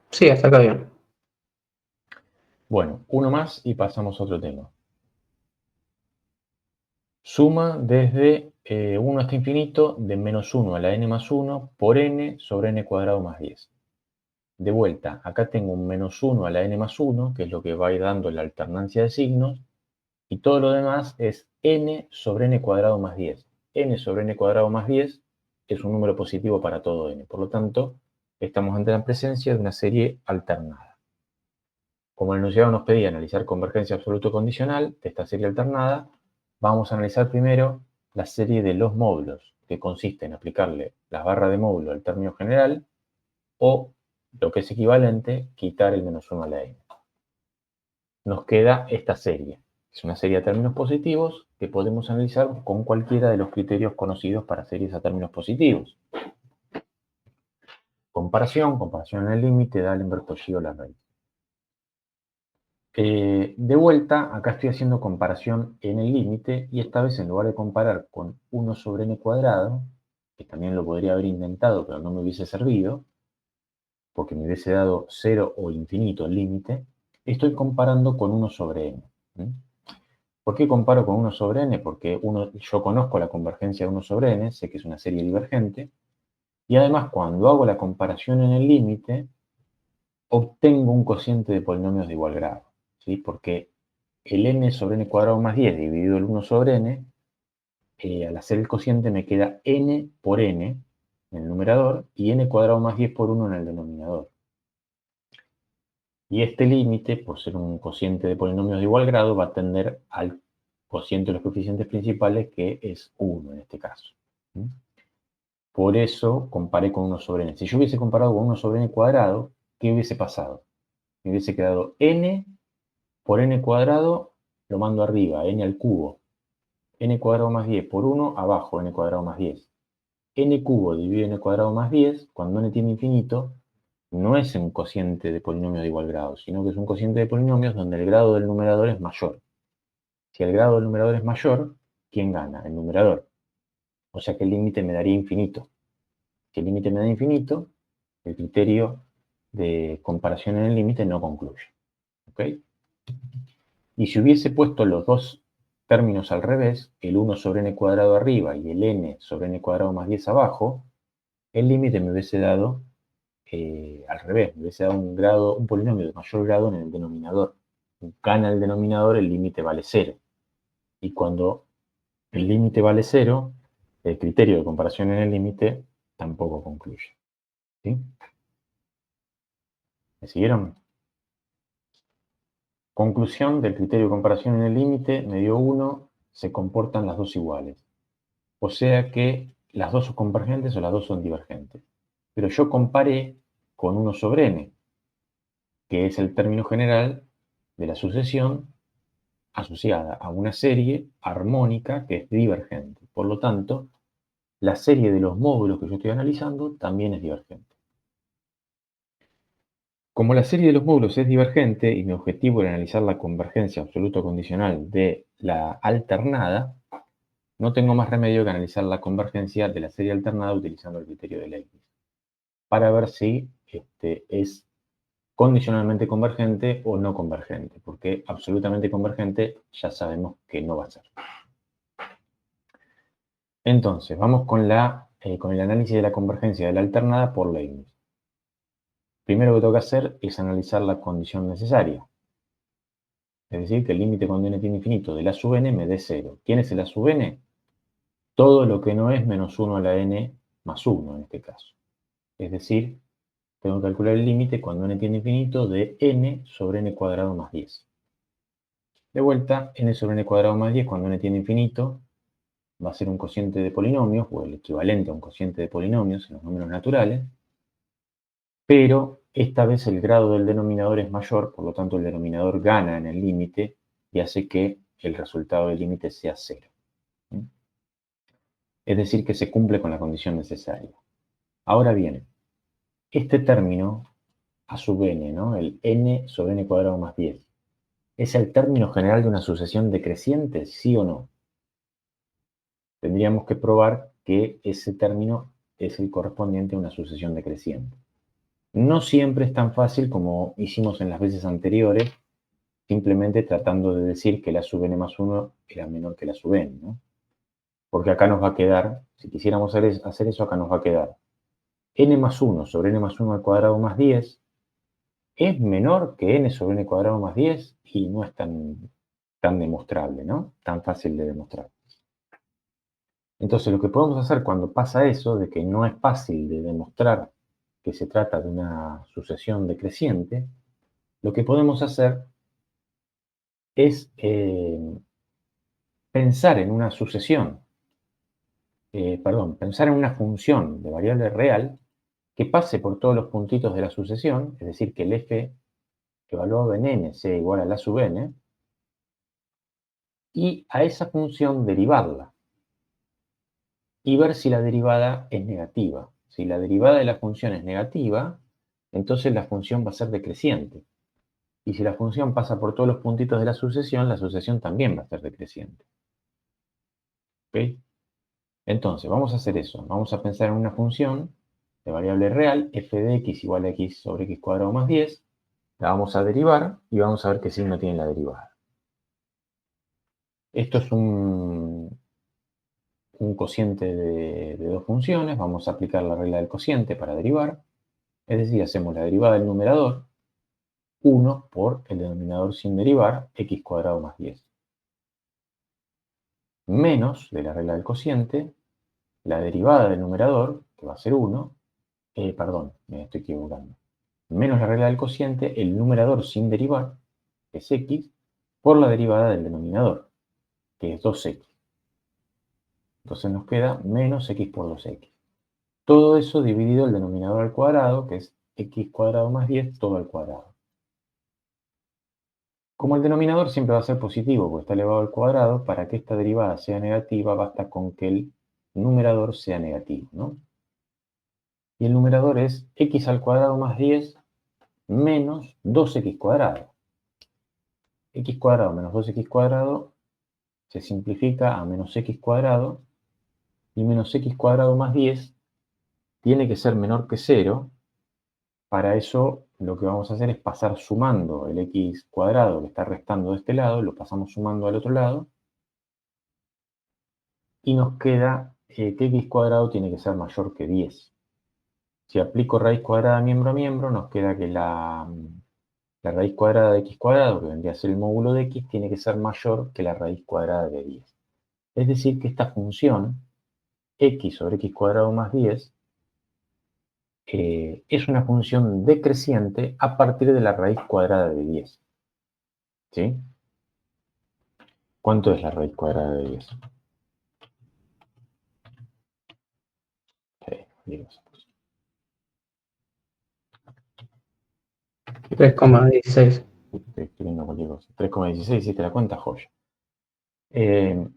Sí, hasta acá bien. Bueno, uno más y pasamos a otro tema. Suma desde 1 hasta infinito de menos 1 a la n más 1 por n sobre n cuadrado más 10. De vuelta, acá tengo un menos 1 a la n más 1, que es lo que va a ir dando la alternancia de signos, y todo lo demás es n sobre n cuadrado más 10. N sobre n cuadrado más 10 es un número positivo para todo n. Por lo tanto, estamos ante la presencia de una serie alternada. Como el enunciado nos pedía analizar convergencia absoluto condicional de esta serie alternada, vamos a analizar primero la serie de los módulos, que consiste en aplicarle las barras de módulo al término general o, lo que es equivalente, quitar el menos 1 a la n. Nos queda esta serie. Es una serie de términos positivos que podemos analizar con cualquiera de los criterios conocidos para series a términos positivos. Comparación en el límite, D'Alembert, Toshio, la raíz. De vuelta, acá estoy haciendo comparación en el límite y esta vez en lugar de comparar con 1 sobre n cuadrado, que también lo podría haber intentado pero no me hubiese servido, porque me hubiese dado 0 o infinito el límite, estoy comparando con 1 sobre n. ¿Por qué comparo con 1 sobre n? Porque yo conozco la convergencia de 1 sobre n, sé que es una serie divergente, y además cuando hago la comparación en el límite, obtengo un cociente de polinomios de igual grado, ¿sí? Porque el n sobre n cuadrado más 10 dividido el 1 sobre n, al hacer el cociente me queda n por n en el numerador y n cuadrado más 10 por 1 en el denominador. Y este límite, por ser un cociente de polinomios de igual grado, va a tender al cociente de los coeficientes principales, que es 1 en este caso. Por eso comparé con 1 sobre n. Si yo hubiese comparado con 1 sobre n cuadrado, ¿qué hubiese pasado? Me hubiese quedado n por n cuadrado, lo mando arriba, n al cubo. N cuadrado más 10 por 1, abajo, n cuadrado más 10. N cubo dividido n cuadrado más 10, cuando n tiene infinito, no es un cociente de polinomios de igual grado, sino que es un cociente de polinomios donde el grado del numerador es mayor. Si el grado del numerador es mayor, ¿quién gana? El numerador. O sea que el límite me daría infinito. Si el límite me da infinito, el criterio de comparación en el límite no concluye. ¿Ok? Y si hubiese puesto los dos términos al revés, el 1 sobre n cuadrado arriba y el n sobre n cuadrado más 10 abajo, el límite me hubiese dado al revés, me hubiese dado un polinomio de mayor grado en el denominador. Gana el denominador, el límite vale 0. Y cuando el límite vale 0, el criterio de comparación en el límite tampoco concluye. ¿Sí? ¿Me siguieron? Conclusión del criterio de comparación en el límite, me dio 1, se comportan las dos iguales. O sea que las dos son convergentes o las dos son divergentes. Pero yo comparé con 1 sobre n, que es el término general de la sucesión asociada a una serie armónica que es divergente. Por lo tanto, la serie de los módulos que yo estoy analizando también es divergente. Como la serie de los módulos es divergente y mi objetivo era analizar la convergencia absoluta condicional de la alternada, no tengo más remedio que analizar la convergencia de la serie alternada utilizando el criterio de Leibniz, para ver si es condicionalmente convergente o no convergente, porque absolutamente convergente ya sabemos que no va a ser. Entonces, vamos con el análisis de la convergencia de la alternada por Leibniz. Primero que tengo que hacer es analizar la condición necesaria. Es decir, que el límite cuando n tiene infinito de la sub n me dé 0. ¿Quién es el a sub n? Todo lo que no es menos 1 a la n más 1 en este caso. Es decir, tengo que calcular el límite cuando n tiene infinito de n sobre n cuadrado más 10. De vuelta, n sobre n cuadrado más 10 cuando n tiene infinito va a ser un cociente de polinomios, o el equivalente a un cociente de polinomios en los números naturales, pero esta vez el grado del denominador es mayor, por lo tanto el denominador gana en el límite y hace que el resultado del límite sea 0. Es decir, que se cumple con la condición necesaria. Ahora bien, este término a sub n, ¿no? El n sobre n cuadrado más 10, ¿es el término general de una sucesión decreciente, sí o no? Tendríamos que probar que ese término es el correspondiente a una sucesión decreciente. No siempre es tan fácil como hicimos en las veces anteriores, simplemente tratando de decir que la sub n más 1 era menor que la sub n, ¿no? Porque acá nos va a quedar, si quisiéramos hacer eso, acá nos va a quedar n más 1 sobre n más 1 al cuadrado más 10 es menor que n sobre n cuadrado más 10 y no es tan demostrable, ¿no? Tan fácil de demostrar. Entonces, lo que podemos hacer cuando pasa eso, de que no es fácil de demostrar que se trata de una sucesión decreciente, lo que podemos hacer es pensar en una pensar en una función de variable real que pase por todos los puntitos de la sucesión, es decir, que el f evaluado en n sea igual a la sub n, y a esa función derivarla y ver si la derivada es negativa. Si la derivada de la función es negativa, entonces la función va a ser decreciente. Y si la función pasa por todos los puntitos de la sucesión también va a ser decreciente. ¿Ok? Entonces, vamos a hacer eso. Vamos a pensar en una función de variable real, f de x igual a x sobre x cuadrado más 10. La vamos a derivar y vamos a ver qué signo tiene la derivada. Esto es un cociente de dos funciones. Vamos a aplicar la regla del cociente para derivar. Es decir, hacemos la derivada del numerador, 1 por el denominador sin derivar, x cuadrado más 10. Menos de la regla del cociente, la derivada del numerador, que va a ser 1, perdón, me estoy equivocando. Menos la regla del cociente, el numerador sin derivar, que es x, por la derivada del denominador, que es 2x. Entonces nos queda menos x por 2x. Todo eso dividido el denominador al cuadrado, que es x cuadrado más 10, todo al cuadrado. Como el denominador siempre va a ser positivo porque está elevado al cuadrado, para que esta derivada sea negativa basta con que el numerador sea negativo, ¿no? Y el numerador es x al cuadrado más 10 menos 2x cuadrado. X cuadrado menos 2x cuadrado se simplifica a menos x cuadrado y menos x cuadrado más 10 tiene que ser menor que 0. Para eso lo que vamos a hacer es pasar sumando el x cuadrado que está restando de este lado, lo pasamos sumando al otro lado y nos queda que x cuadrado tiene que ser mayor que 10. Si aplico raíz cuadrada miembro a miembro, nos queda que la raíz cuadrada de x cuadrado, que vendría a ser el módulo de x, tiene que ser mayor que la raíz cuadrada de 10. Es decir, que esta función, x sobre x cuadrado más 10, es una función decreciente a partir de la raíz cuadrada de 10. ¿Sí? ¿Cuánto es la raíz cuadrada de 10? Digo, ¿qué te- 3,16. Estoy escribiendo cualquier cosa. 3,16, hiciste la cuenta, joya. Eh,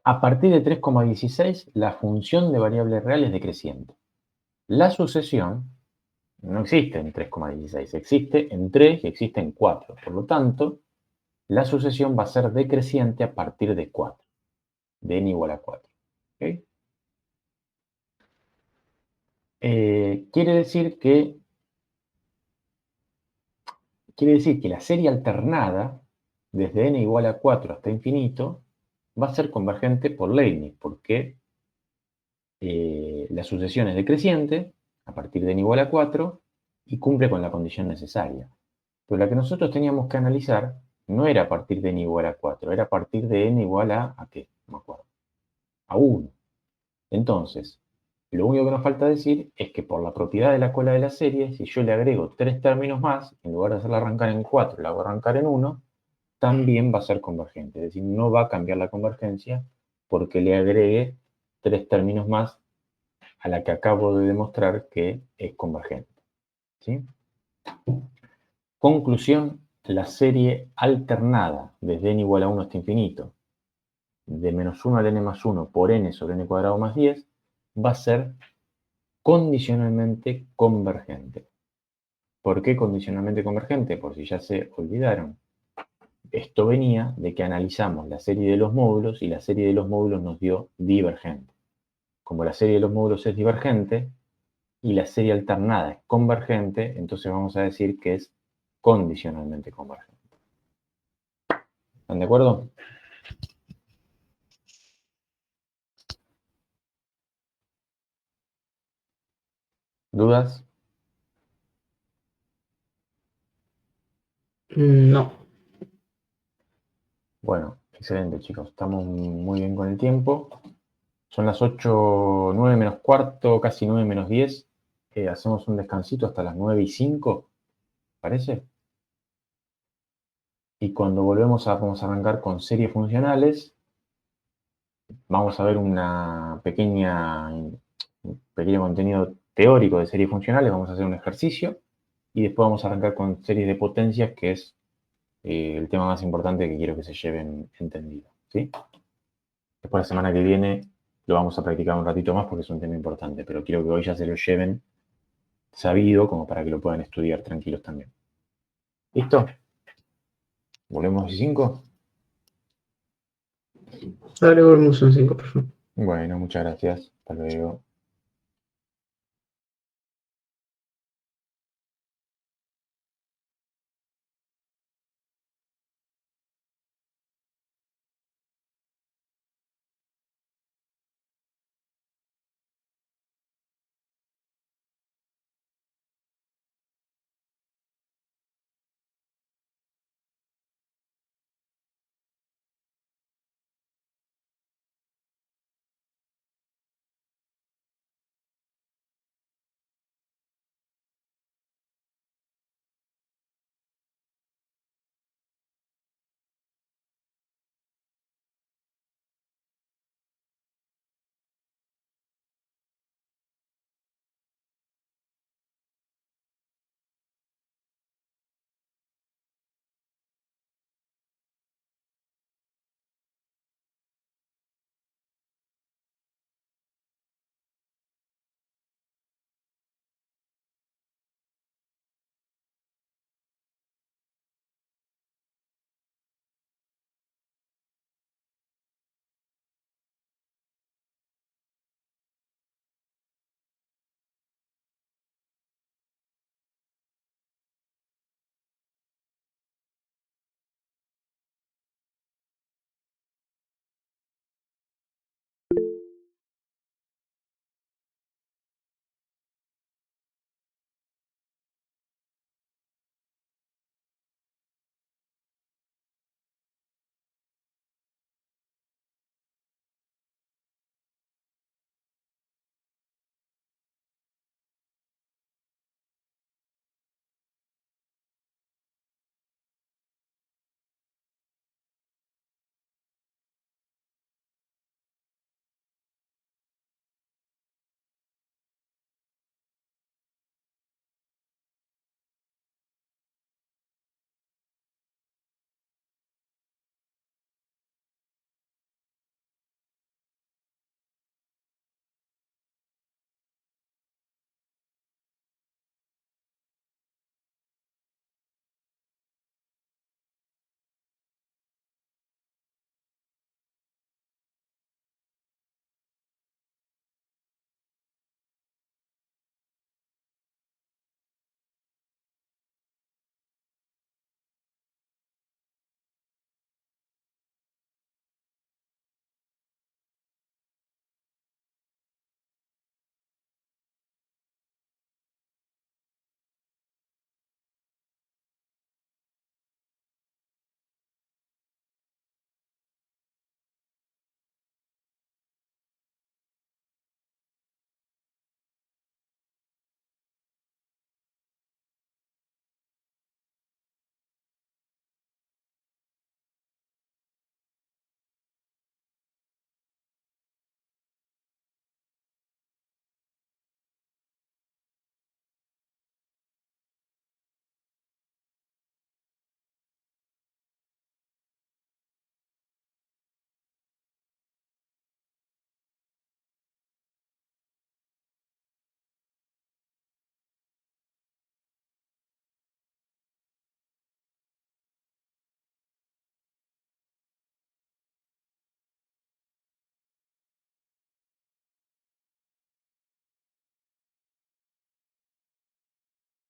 a partir de 3,16, la función de variable real es decreciente. La sucesión no existe en 3,16, existe en 3 y existe en 4. Por lo tanto, la sucesión va a ser decreciente a partir de 4, de n igual a 4. ¿Ok? Quiere decir que la serie alternada, desde n igual a 4 hasta infinito, va a ser convergente por Leibniz, porque la sucesión es decreciente a partir de n igual a 4 y cumple con la condición necesaria. Pero la que nosotros teníamos que analizar no era a partir de n igual a 4, era a partir de n igual ¿a qué? No me acuerdo. A 1. Entonces, lo único que nos falta decir es que por la propiedad de la cola de la serie, si yo le agrego 3 términos más, en lugar de hacerla arrancar en 4, la hago arrancar en 1, también va a ser convergente. Es decir, no va a cambiar la convergencia porque le agregue 3 términos más a la que acabo de demostrar que es convergente. ¿Sí? Conclusión, la serie alternada desde n igual a 1 hasta infinito, de menos 1 al n más 1 por n sobre n cuadrado más 10, va a ser condicionalmente convergente. ¿Por qué condicionalmente convergente? Por si ya se olvidaron. Esto venía de que analizamos la serie de los módulos y la serie de los módulos nos dio divergente. Como la serie de los módulos es divergente y la serie alternada es convergente, entonces vamos a decir que es condicionalmente convergente. ¿Están de acuerdo? ¿Dudas? No. Bueno, excelente chicos, estamos muy bien con el tiempo. Son las 8, 9 menos cuarto, casi 9 menos 10. Hacemos un descansito hasta las 9 y 5, ¿parece? Y cuando volvemos vamos a arrancar con series funcionales. Vamos a ver un pequeño contenido teórico de series funcionales. Vamos a hacer un ejercicio. Y después vamos a arrancar con series de potencias, que es el tema más importante que quiero que se lleven entendido. ¿Sí? Después la semana que viene lo vamos a practicar un ratito más porque es un tema importante, pero quiero que hoy ya se lo lleven sabido como para que lo puedan estudiar tranquilos también. ¿Listo? ¿Volvemos y 5? Dale, volvemos en 5, por favor. Bueno, muchas gracias. Hasta luego.